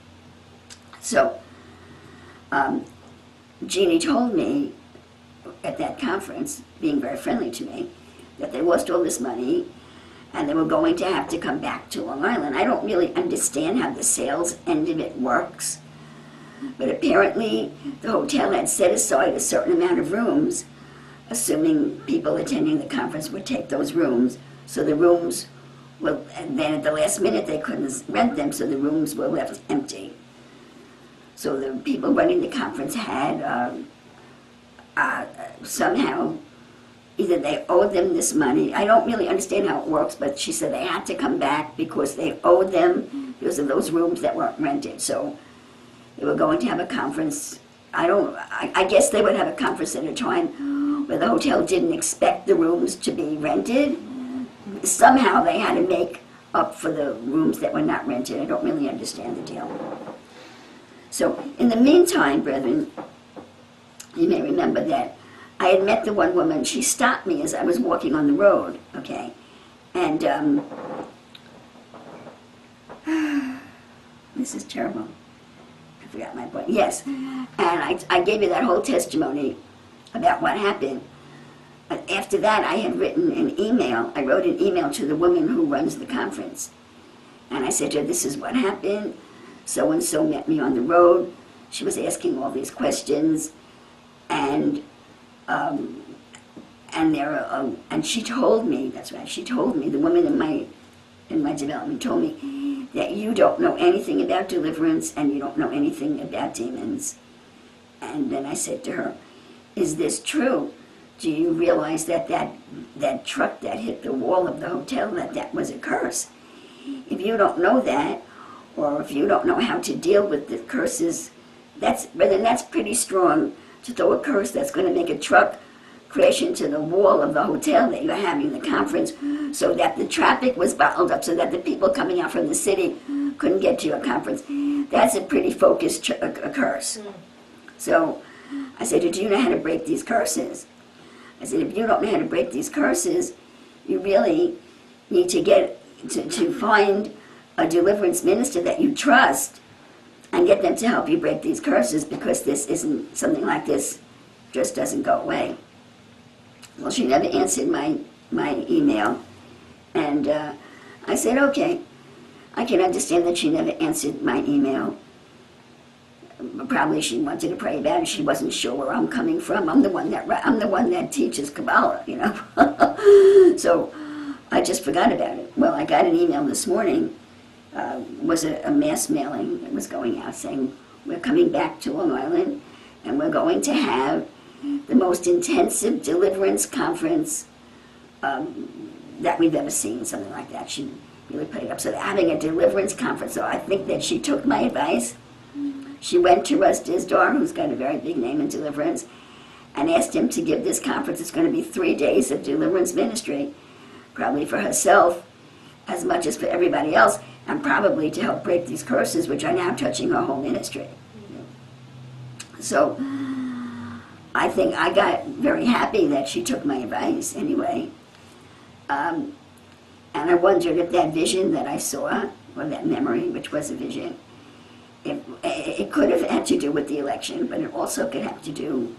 So, Jeannie told me at that conference, being very friendly to me, that they lost all this money and they were going to have to come back to Long Island. I don't really understand how the sales end of it works, but apparently the hotel had set aside a certain amount of rooms, assuming people attending the conference would take those rooms. So the rooms, and then at the last minute they couldn't rent them, so the rooms were left empty. So the people running the conference had somehow, either they owed them this money. I don't really understand how it works, but she said they had to come back because they owed them because of those rooms that weren't rented. So they were going to have a conference. I guess they would have a conference at a time where the hotel didn't expect the rooms to be rented. Somehow they had to make up for the rooms that were not rented. I don't really understand the deal. So in the meantime, brethren, you may remember that I had met the one woman. She stopped me as I was walking on the road, okay? And this is terrible. I forgot my point. Yes, and I gave you that whole testimony about what happened. But after that, I had written an email. I wrote an email to the woman who runs the conference. And I said to her, this is what happened. So-and-so met me on the road. She was asking all these questions. And she told me, that's right, she told me, the woman in my development told me that you don't know anything about deliverance and you don't know anything about demons. And then I said to her, is this true? Do you realize that that truck that hit the wall of the hotel, that was a curse? If you don't know that, or if you don't know how to deal with the curses, that's pretty strong to throw a curse that's going to make a truck crash into the wall of the hotel that you're having the conference, so that the traffic was bottled up, so that the people coming out from the city couldn't get to your conference. That's a pretty focused a curse. So I said, do you know how to break these curses? I said, if you don't know how to break these curses, you really need to get to find a deliverance minister that you trust and get them to help you break these curses, because this isn't, something like this just doesn't go away. Well, she never answered my email, and I said, okay, I can understand that she never answered my email. Probably she wanted to pray about it. She wasn't sure where I'm coming from. I'm the one that teaches Kabbalah, you know. So I just forgot about it. Well, I got an email this morning. Was a mass mailing that was going out saying, we're coming back to Long Island and we're going to have the most intensive deliverance conference that we've ever seen, something like that. She really put it up. So they're having a deliverance conference. So I think that she took my advice. She went to Russ Dizdar, who's got a very big name in deliverance, and asked him to give this conference. It's going to be 3 days of deliverance ministry, probably for herself as much as for everybody else, and probably to help break these curses, which are now touching her whole ministry. So I think I got very happy that she took my advice anyway. And I wondered if that vision that I saw, or that memory, which was a vision, it could have had to do with the election, but it also could have to do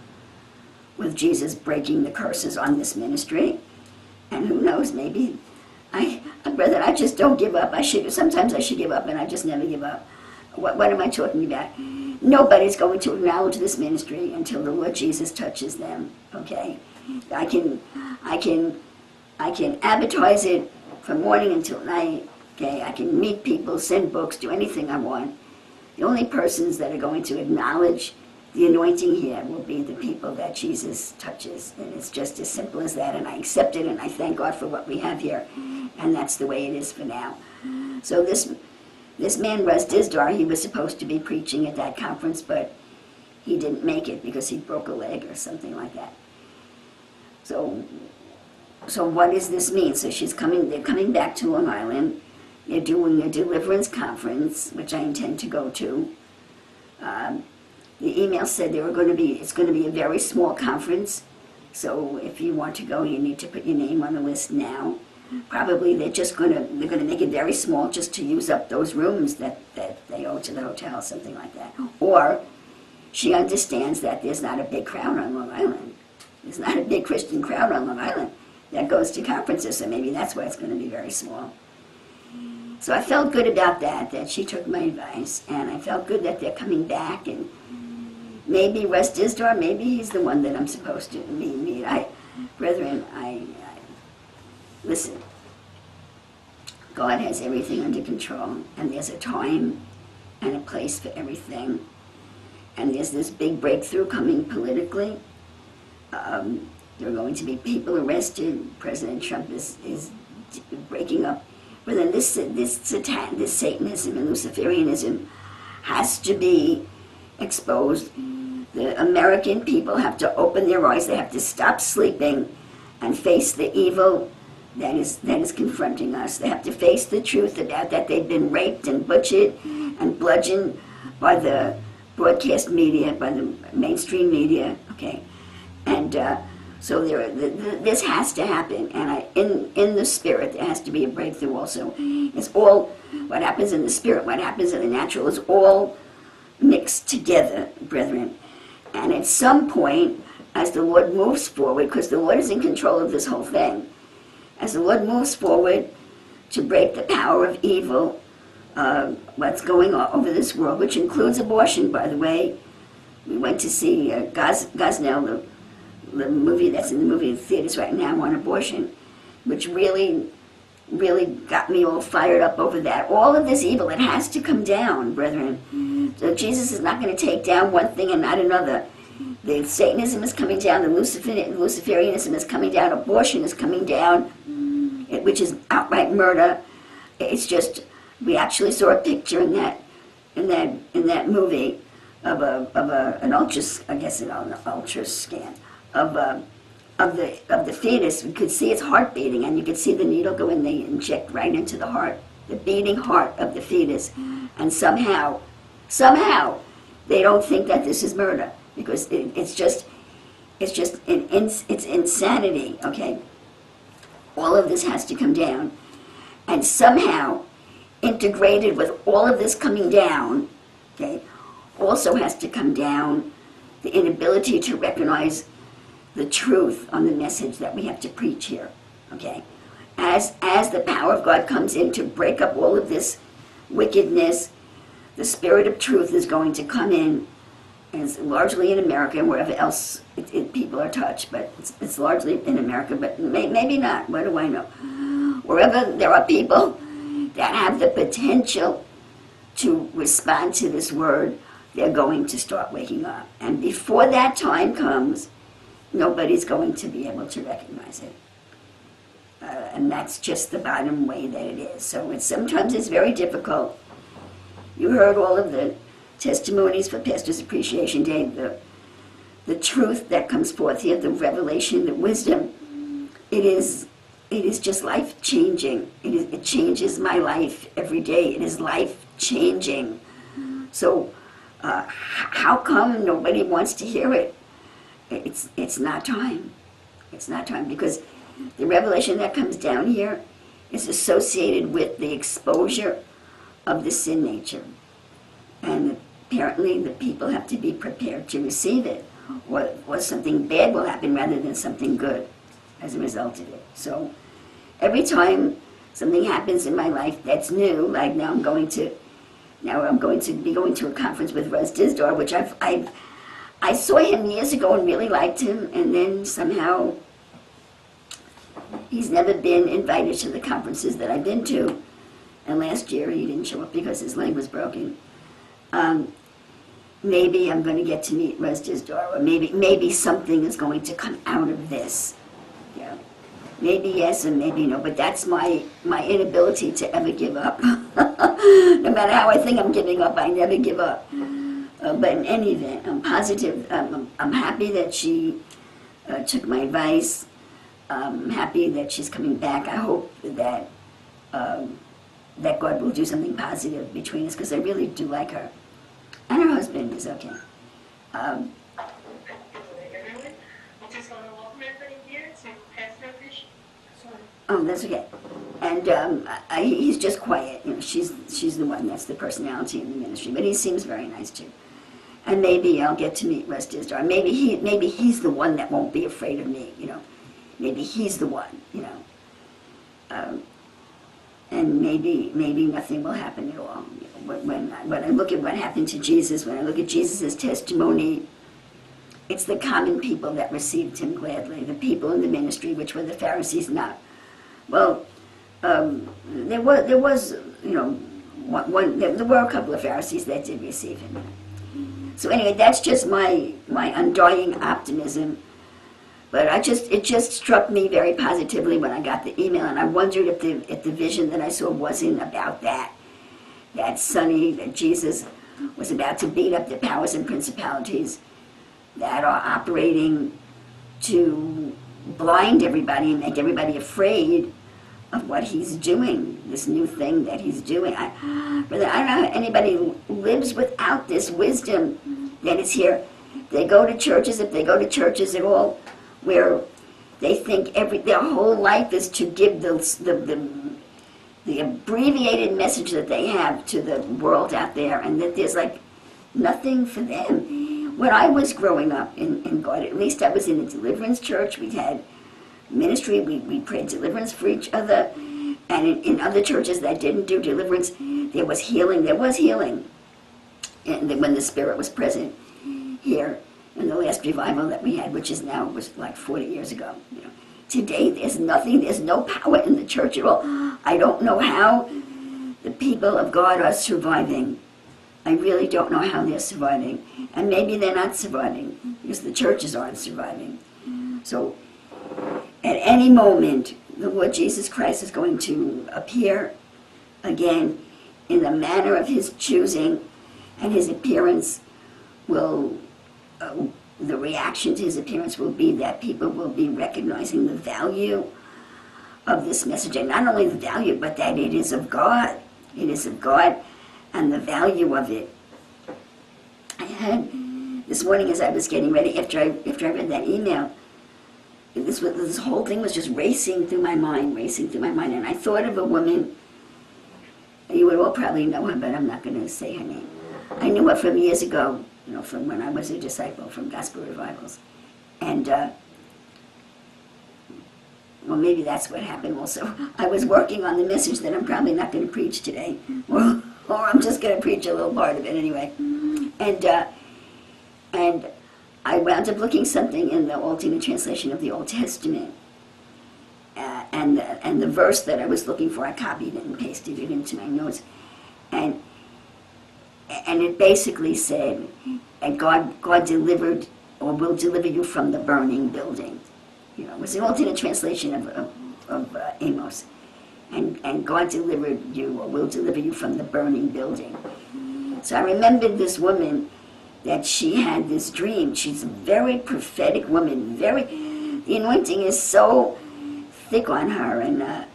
with Jesus breaking the curses on this ministry. And who knows, maybe brother, I just don't give up. Sometimes I should give up, and I just never give up. What am I talking about? Nobody's going to acknowledge this ministry until the Lord Jesus touches them, okay? I can advertise it from morning until night, okay? I can meet people, send books, do anything I want. The only persons that are going to acknowledge the anointing here will be the people that Jesus touches. And it's just as simple as that. And I accept it, and I thank God for what we have here. And that's the way it is for now. So this man, Russ Dizdar, he was supposed to be preaching at that conference, but he didn't make it because he broke a leg or something like that. So what does this mean? So they're coming back to Long Island. They're doing a deliverance conference, which I intend to go to. The email said it's going to be a very small conference. So if you want to go, you need to put your name on the list now. Probably they're going to make it very small just to use up those rooms that they owe to the hotel, something like that. Or she understands that there's not a big crowd on Long Island. There's not a big Christian crowd on Long Island that goes to conferences, so maybe that's why it's going to be very small. So I felt good about that she took my advice, and I felt good that they're coming back, and maybe Russ Dizdar, maybe he's the one that I'm supposed to meet. Brethren, listen, God has everything under control, and there's a time and a place for everything. And there's this big breakthrough coming politically. There are going to be people arrested. President Trump is breaking up. But then this Satanism and Luciferianism has to be exposed. The American people have to open their eyes. They have to stop sleeping and face the evil that is confronting us. They have to face the truth about that they've been raped and butchered and bludgeoned by the broadcast media, by the mainstream media, okay? And so this has to happen, and in the spirit there has to be a breakthrough also. It's all, what happens in the spirit, what happens in the natural is all mixed together, brethren. And at some point, as the Lord moves forward, because the Lord is in control of this whole thing, as the Lord moves forward to break the power of evil, what's going on over this world, which includes abortion, by the way. We went to see Gosnell, the movie that's in the movie theaters right now on abortion, which really got me all fired up over that. All of this evil, it has to come down, brethren. So Jesus is not going to take down one thing and not another. The Satanism is coming down, the Luciferianism is coming down, abortion is coming down, which is outright murder. It's just, we actually saw a picture in that movie of an ultra scan of the fetus. We could see its heart beating, and you could see the needle go in, they inject right into the heart, the beating heart of the fetus, and somehow they don't think that this is murder, because it's insanity, okay? All of this has to come down, and somehow integrated with all of this coming down, okay, also has to come down the inability to recognize the truth on the message that we have to preach here, okay? As the power of God comes in to break up all of this wickedness, the spirit of truth is going to come in, and it's largely in America and wherever else people are touched, but it's largely in America, but maybe not, what do I know? Wherever there are people that have the potential to respond to this word, they're going to start waking up. And before that time comes, nobody's going to be able to recognize it. And that's just the bottom way that it is. So sometimes it's very difficult. You heard all of the testimonies for Pastor's Appreciation Day, the truth that comes forth here, the revelation, the wisdom. It is just life-changing. It changes my life every day. It is life-changing. So how come nobody wants to hear it? It's not time. It's not time, because the revelation that comes down here is associated with the exposure of the sin nature. And apparently the people have to be prepared to receive it. or something bad will happen rather than something good as a result of it. So every time something happens in my life that's new, like now I'm going to be going to a conference with Russ Dizdar, which I saw him years ago and really liked him, and then somehow he's never been invited to the conferences that I've been to. And last year he didn't show up because his leg was broken. Maybe I'm going to get to meet Russ Dizdar, or maybe something is going to come out of this. Yeah. Maybe yes and maybe no, but that's my inability to ever give up. No matter how I think I'm giving up, I never give up. But in any event, I'm positive. I'm happy that she took my advice. I'm happy that she's coming back. I hope that that God will do something positive between us, because I really do like her. And her husband is okay. Oh, that's okay. And he's just quiet. You know, she's the one that's the personality in the ministry. But he seems very nice too. And maybe I'll get to meet Russ Dizdar. Maybe he's the one that won't be afraid of me. You know, maybe he's the one. You know, and maybe nothing will happen at all. You know, when I look at what happened to Jesus, when I look at Jesus' testimony, it's the common people that received him gladly. The people in the ministry, which were the Pharisees, not. Well, there was, you know, there were a couple of Pharisees that did receive him. So anyway, that's just my undying optimism. But it just struck me very positively when I got the email, and I wondered if the vision that I saw wasn't about that Sonny, that Jesus was about to beat up the powers and principalities that are operating to blind everybody and make everybody afraid of what he's doing, this new thing that he's doing. I don't know how anybody lives without this wisdom that is here. They go to churches, if they go to churches at all, where they think their whole life is to give the abbreviated message that they have to the world out there, and that there's like nothing for them. When I was growing up in God, at least I was in a deliverance church. We had ministry, we prayed deliverance for each other, and in other churches that didn't do deliverance, there was healing, and when the Spirit was present here in the last revival that we had, which is now, was like 40 years ago. You know, today there's nothing, there's no power in the church at all. I don't know how the people of God are surviving. I really don't know how they're surviving. And maybe they're not surviving because the churches aren't surviving. So at any moment, the Lord Jesus Christ is going to appear again in the manner of his choosing, and his appearance will, the reaction to his appearance will be that people will be recognizing the value of this message, and not only the value, but that it is of God. It is of God, and the value of it. I had, this morning as I was getting ready, after I read that email, this whole thing was just racing through my mind, and I thought of a woman. You would all probably know her, but I'm not going to say her name. I knew her from years ago, you know, from when I was a disciple, from gospel revivals. And, well, maybe that's what happened also. I was working on the message that I'm probably not going to preach today, or I'm just going to preach a little part of it anyway. And I wound up looking something in the alternate translation of the Old Testament, and the verse that I was looking for, I copied it and pasted it into my notes, and it basically said, and God delivered, or will deliver you from the burning building. You know, it was the alternate translation of Amos, and God delivered you, or will deliver you from the burning building. So I remembered this woman, that she had this dream. She's a very prophetic woman. The anointing is so thick on her, and I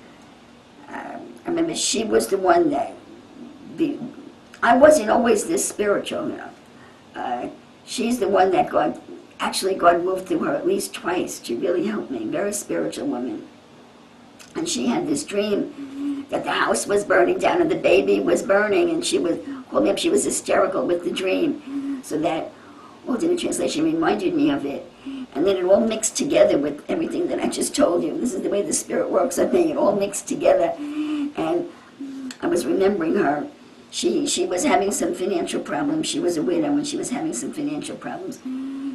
remember she was the one that, I wasn't always this spiritual, you know. She's the one that God moved through her at least twice to really help me. Very spiritual woman. And she had this dream that the house was burning down and the baby was burning, and she was hysterical with the dream. So that alternate translation reminded me of it. And then it all mixed together with everything that I just told you. This is the way the Spirit works, I think. It all mixed together. And I was remembering her. She was having some financial problems. She was a widow and she was having some financial problems.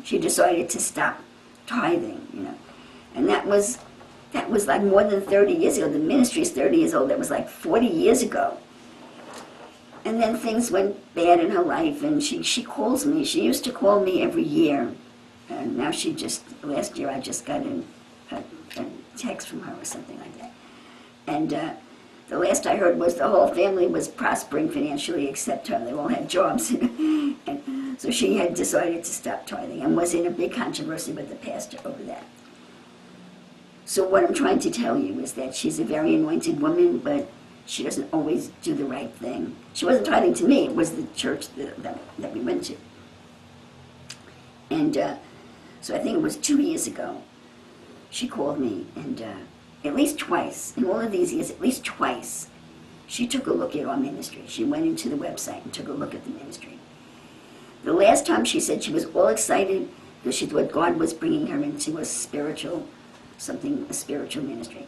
She decided to stop tithing, you know. And that was like more than 30 years ago. The ministry is 30 years old. That was like 40 years ago. And then things went bad in her life, and she calls me. She used to call me every year. And now last year I just got a text from her or something like that. And the last I heard was the whole family was prospering financially except her. They all had jobs. And so she had decided to stop tithing and was in a big controversy with the pastor over that. So what I'm trying to tell you is that she's a very anointed woman, but she doesn't always do the right thing. She wasn't tithing to me. It was the church that we went to. And so I think it was 2 years ago, she called me, and at least twice, in all of these years, at least twice, she took a look at our ministry. She went into the website and took a look at the ministry. The last time she said she was all excited because she thought God was bringing her into a spiritual ministry.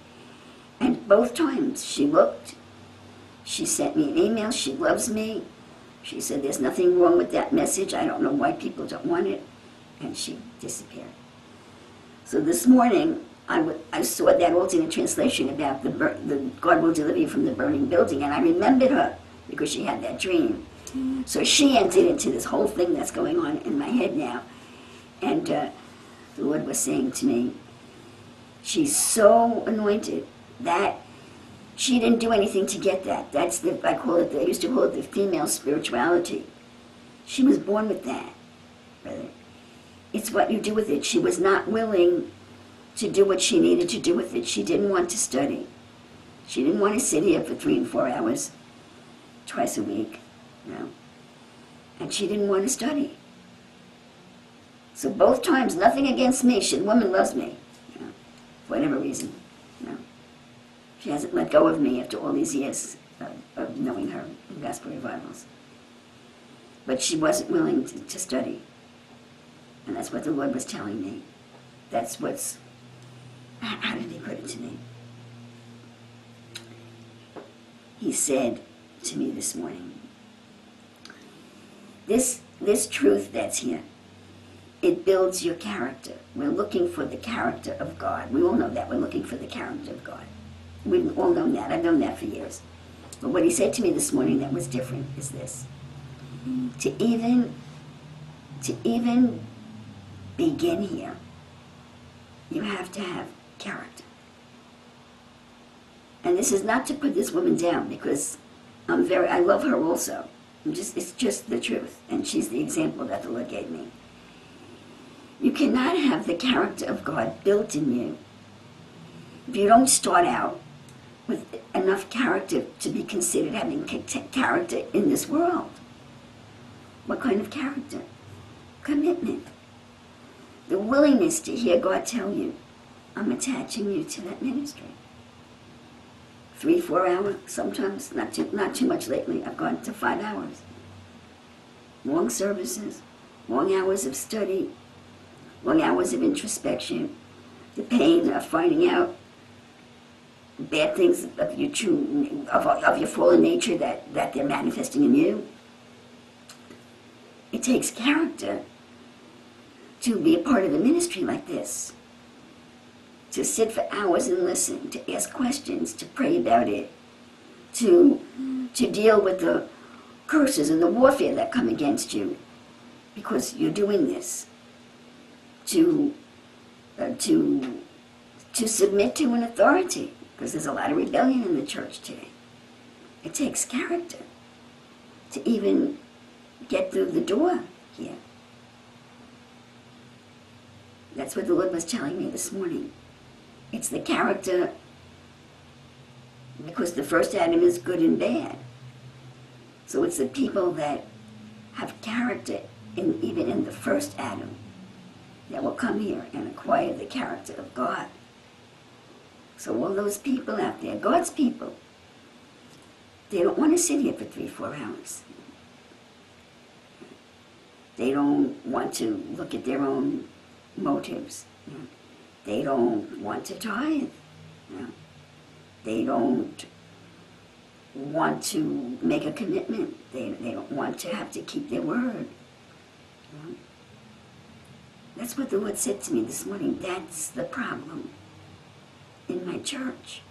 And both times she looked, she sent me an email, she loves me. She said there's nothing wrong with that message. I don't know why people don't want it. And she disappeared. So this morning, I saw that alternate translation about the God will deliver you from the burning building, and I remembered her because she had that dream. So she entered into this whole thing that's going on in my head now. And the Lord was saying to me, she's so anointed that she didn't do anything to get that. That's I used to call it the female spirituality. She was born with that, brother. It's what you do with it. She was not willing to do what she needed to do with it. She didn't want to study. She didn't want to sit here for 3 and 4 hours twice a week, you know. And she didn't want to study. So both times, nothing against me. The woman loves me, you know, for whatever reason. You know. She hasn't let go of me after all these years of knowing her in gospel revivals. But she wasn't willing to study. And that's what the Lord was telling me. How did he put it to me? He said to me this morning, this truth that's here, it builds your character. We're looking for the character of God. We all know that. We're looking for the character of God. We've all known that. I've known that for years. But what he said to me this morning that was different is this. To even begin here, you have to have character. And this is not to put this woman down, because I love her also. It's just the truth, and she's the example that the Lord gave me. You cannot have the character of God built in you if you don't start out with enough character to be considered having character in this world. What kind of character? Commitment. The willingness to hear God tell you, I'm attaching you to that ministry. 3, 4 hours, sometimes, not too much lately. I've gone to 5 hours. Long services, long hours of study, long hours of introspection, the pain of finding out bad things of your fallen nature that they're manifesting in you. It takes character to be a part of a ministry like this, to sit for hours and listen, to ask questions, to pray about it, to deal with the curses and the warfare that come against you because you're doing this, to submit to an authority, because there's a lot of rebellion in the church today. It takes character to even get through the door here. That's what the Lord was telling me this morning. It's the character, because the first Adam is good and bad. So it's the people that have character even in the first Adam that will come here and acquire the character of God. So all those people out there, God's people, they don't want to sit here for 3, 4 hours. They don't want to look at their own motives. You know. They don't want to tithe. You know. They don't want to make a commitment. They don't want to have to keep their word. You know. That's what the Lord said to me this morning. That's the problem in my church.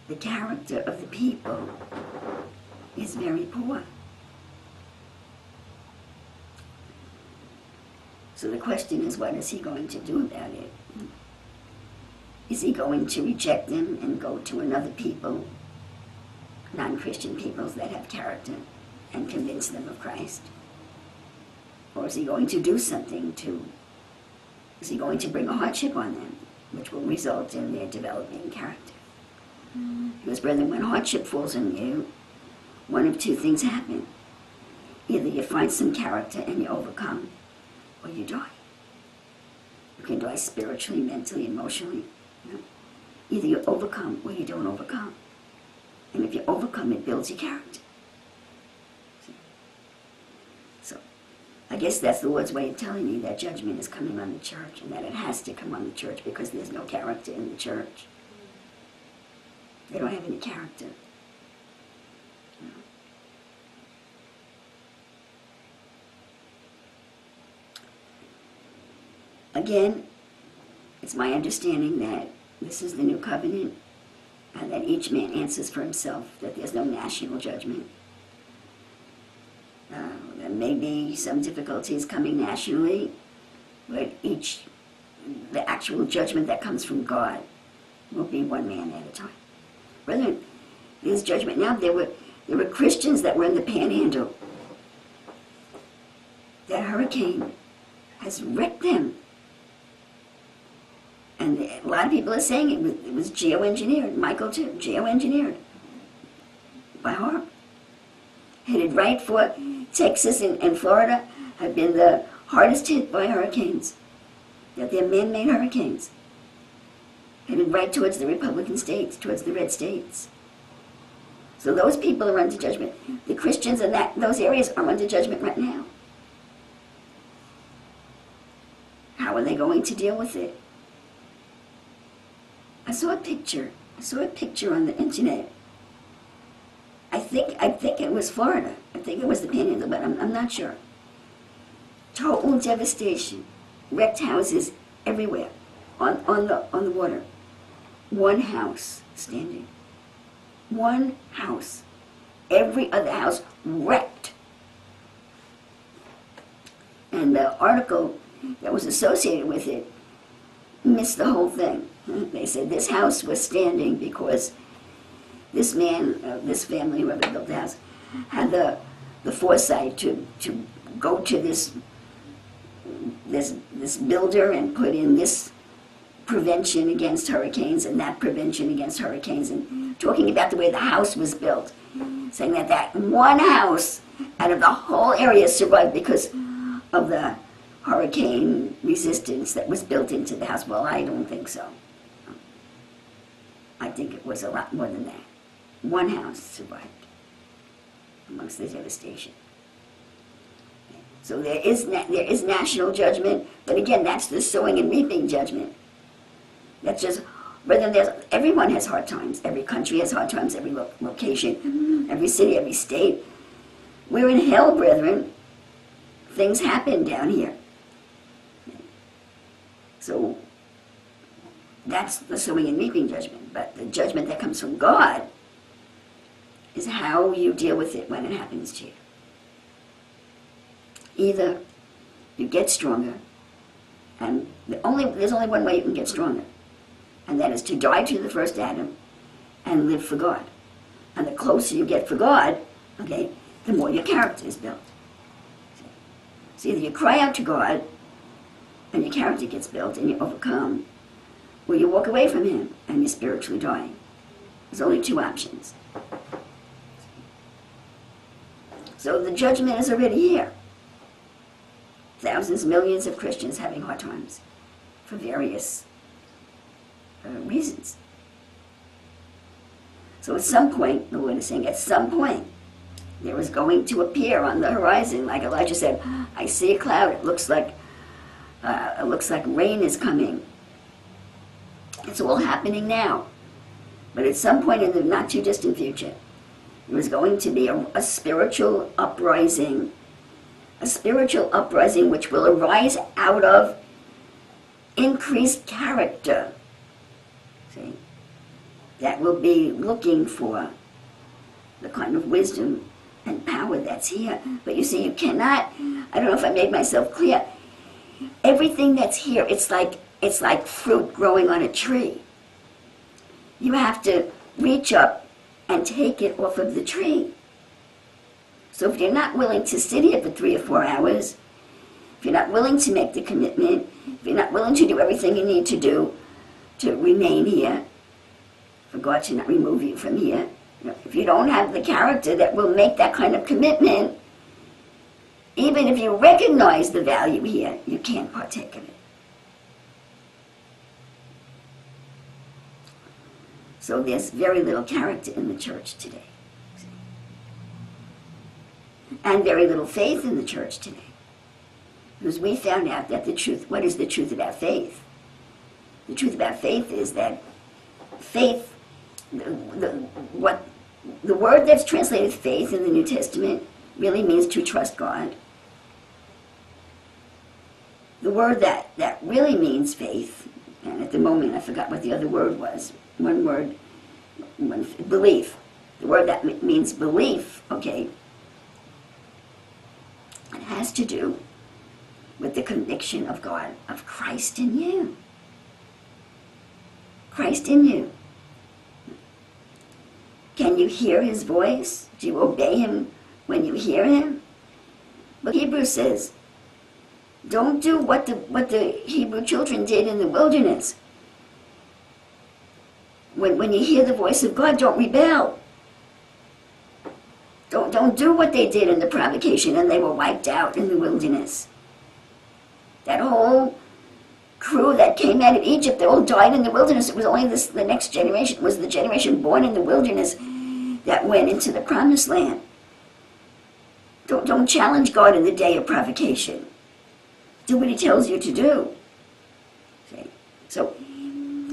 The character of the people is very poor. So the question is, what is he going to do about it? Is he going to reject them and go to another people, non-Christian peoples that have character, and convince them of Christ? Or is he going to do something is he going to bring a hardship on them, which will result in their developing character? Because, brethren, when hardship falls on you, one of two things happen. Either you find some character and you overcome, or you die. You can die spiritually, mentally, emotionally. You know? Either you overcome or you don't overcome. And if you overcome, it builds your character. So, I guess that's the Lord's way of telling me that judgment is coming on the church, and that it has to come on the church because there's no character in the church. They don't have any character. You know? Again, it's my understanding that this is the new covenant, and that each man answers for himself, that there's no national judgment. There may be some difficulties coming nationally, but the actual judgment that comes from God will be one man at a time. Brethren, there's judgment now. There were Christians that were in the Panhandle. That hurricane has wrecked them. And a lot of people are saying it was geoengineered. Michael too, geoengineered. By horror. Headed right for Texas and Florida have been the hardest hit by hurricanes. That they're man-made hurricanes. Headed right towards the Republican states, towards the red states. So those people are under judgment. The Christians in those areas are under judgment right now. How are they going to deal with it? I saw a picture on the internet. I think it was Florida. I think it was the Panhandle, but I'm not sure. Total devastation. Wrecked houses everywhere on the water. One house standing. One house. Every other house wrecked. And the article that was associated with it missed the whole thing. They said this house was standing because this man, this family, whoever built the house, had the foresight to go to this builder and put in this prevention against hurricanes and that prevention against hurricanes, and talking about the way the house was built, saying that one house out of the whole area survived because of the hurricane resistance that was built into the house. Well, I don't think so. I think it was a lot more than that. One house survived amongst the devastation. So there is national judgment, but again, that's the sowing and reaping judgment. That's just, everyone has hard times. Every country has hard times, every location, every city, every state. We're in hell, brethren. Things happen down here. So that's the sowing and reaping judgment. But the judgment that comes from God is how you deal with it when it happens to you. Either you get stronger, and there's only one way you can get stronger, and that is to die to the first Adam and live for God. And the closer you get for God, okay, the more your character is built. So either you cry out to God, and your character gets built, and you overcome, or you walk away from Him, and you're spiritually dying. There's only two options. So the judgment is already here. Thousands, millions of Christians having hard times for various reasons. So at some point, the Lord is saying, at some point, There is going to appear on the horizon, like Elijah said, I see a cloud. It looks like rain is coming. It's all happening now. But at some point in the not too distant future, there is going to be a spiritual uprising, which will arise out of increased character. See? That will be looking for the kind of wisdom and power that's here. But you see, you cannot, I don't know if I made myself clear, everything that's here, it's like fruit growing on a tree. You have to reach up and take it off of the tree. So if you're not willing to sit here for 3 or 4 hours, if you're not willing to make the commitment, if you're not willing to do everything you need to do to remain here, for God to not remove you from here, if you don't have the character that will make that kind of commitment, even if you recognize the value here, you can't partake of it. So there's very little character in the church today. And very little faith in the church today. Because we found out that the truth, what is the truth about faith? The truth about faith is that faith, the word that's translated faith in the New Testament really means to trust God. The word that really means faith, and at the moment I forgot what the other word was, one word, belief. The word that means belief, okay, it has to do with the conviction of God, of Christ in you. Christ in you. Can you hear his voice? Do you obey him when you hear him? But Hebrews says, don't do what the Hebrew children did in the wilderness. When you hear the voice of God, don't rebel. Don't do what they did in the provocation and they were wiped out in the wilderness. That whole crew that came out of Egypt, they all died in the wilderness. It was only the next generation, was the generation born in the wilderness that went into the promised land. Don't challenge God in the day of provocation. Do what he tells you to do. See? So,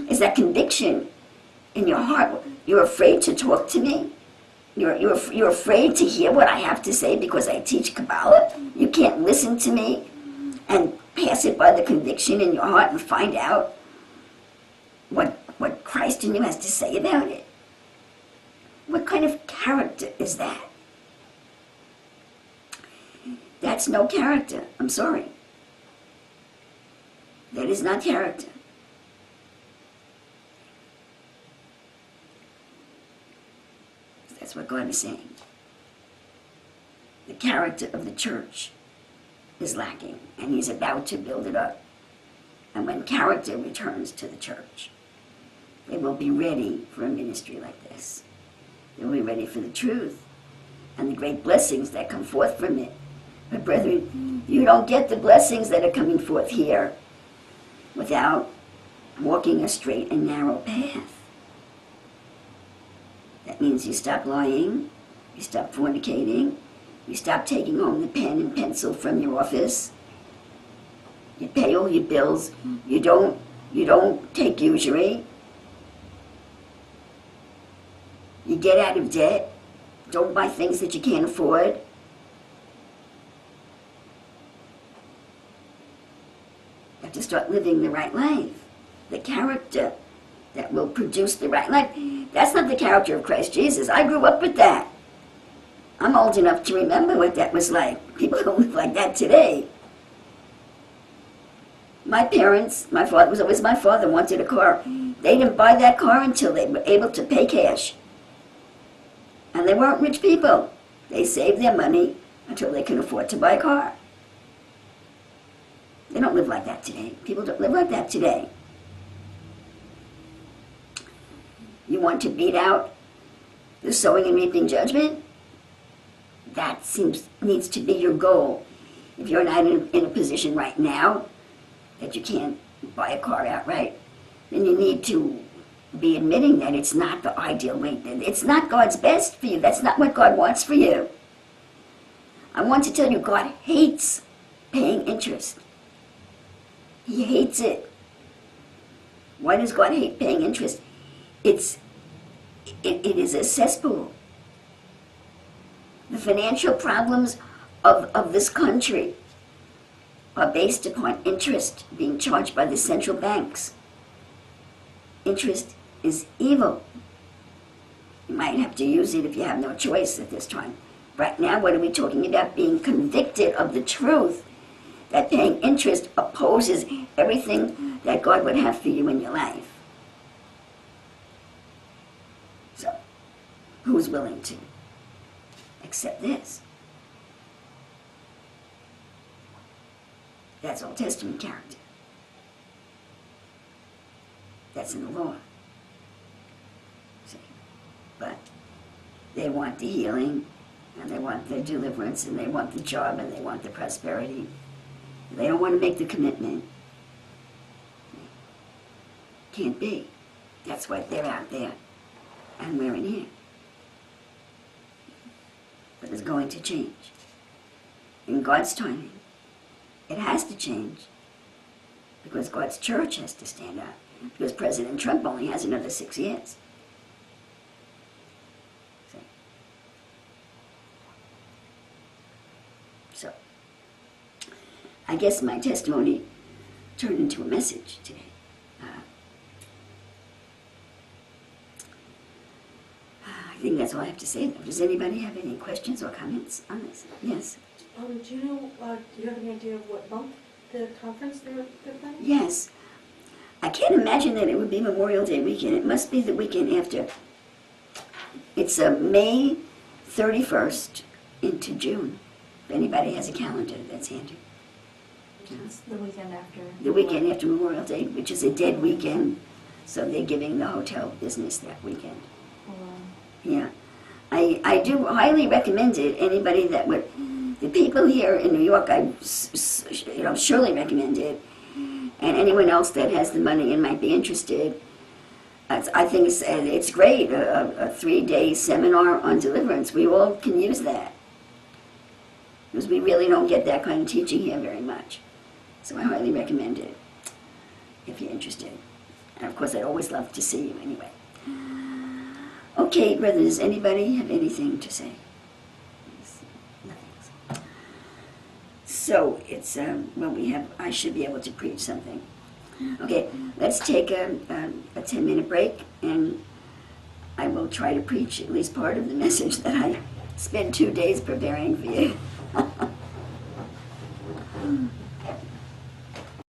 is that conviction in your heart? You're afraid to talk to me? You're afraid to hear what I have to say because I teach Kabbalah? You can't listen to me and pass it by the conviction in your heart and find out what Christ in you has to say about it? What kind of character is that? That's no character. I'm sorry. That is not character. That's what God is saying. The character of the church is lacking, and he's about to build it up. And when character returns to the church, they will be ready for a ministry like this. They will be ready for the truth and the great blessings that come forth from it. But brethren, you don't get the blessings that are coming forth here without walking a straight and narrow path. That means you stop lying, you stop fornicating, you stop taking home the pen and pencil from your office, you pay all your bills, you don't take usury, you get out of debt, don't buy things that you can't afford. You have to start living the right life, the character that will produce the right life. That's not the character of Christ Jesus. I grew up with that. I'm old enough to remember what that was like. People don't live like that today. My parents, my father was always my father, wanted a car. They didn't buy that car until they were able to pay cash. And they weren't rich people. They saved their money until they could afford to buy a car. They don't live like that today. People don't live like that today. You want to beat out the sowing and reaping judgment? That needs to be your goal. If you're not in a position right now that you can't buy a car outright, then you need to be admitting that it's not the ideal way. It's not God's best for you. That's not what God wants for you. I want to tell you, God hates paying interest. He hates it. Why does God hate paying interest? It is a cesspool. The financial problems of this country are based upon interest being charged by the central banks. Interest is evil. You might have to use it if you have no choice at this time. Right now, what are we talking about? Being convicted of the truth that paying interest opposes everything that God would have for you in your life. So, who's willing to accept this? That's Old Testament character. That's in the law. See? But they want the healing, and they want the deliverance, and they want the job, and they want the prosperity. They don't want to make the commitment. Can't be. That's why they're out there, and we're in here. But it's going to change. In God's timing, it has to change, because God's church has to stand up, because President Trump only has another 6 years. See? So, I guess my testimony turned into a message today. I think that's all I have to say. Does anybody have any questions or comments on this? Yes? Do you know, do you have any idea of what month the conference they're planning? Yes. I can't imagine that it would be Memorial Day weekend. It must be the weekend after. It's May 31st into June. If anybody has a calendar, that's handy. It's the weekend after. The weekend after Memorial Day, which is a dead weekend, so they're giving the hotel business that weekend. Yeah. I do highly recommend it. Anybody that would, the people here in New York, I surely recommend it. And anyone else that has the money and might be interested, I think it's great. A 3-day seminar on deliverance. We all can use that, because we really don't get that kind of teaching here very much. So I highly recommend it if you're interested. And of course, I'd always love to see you anyway. Okay, brothers, does anybody have anything to say? Nothing. So it's, I should be able to preach something. Okay, let's take a 10-minute break, and I will try to preach at least part of the message that I spent 2 days preparing for you.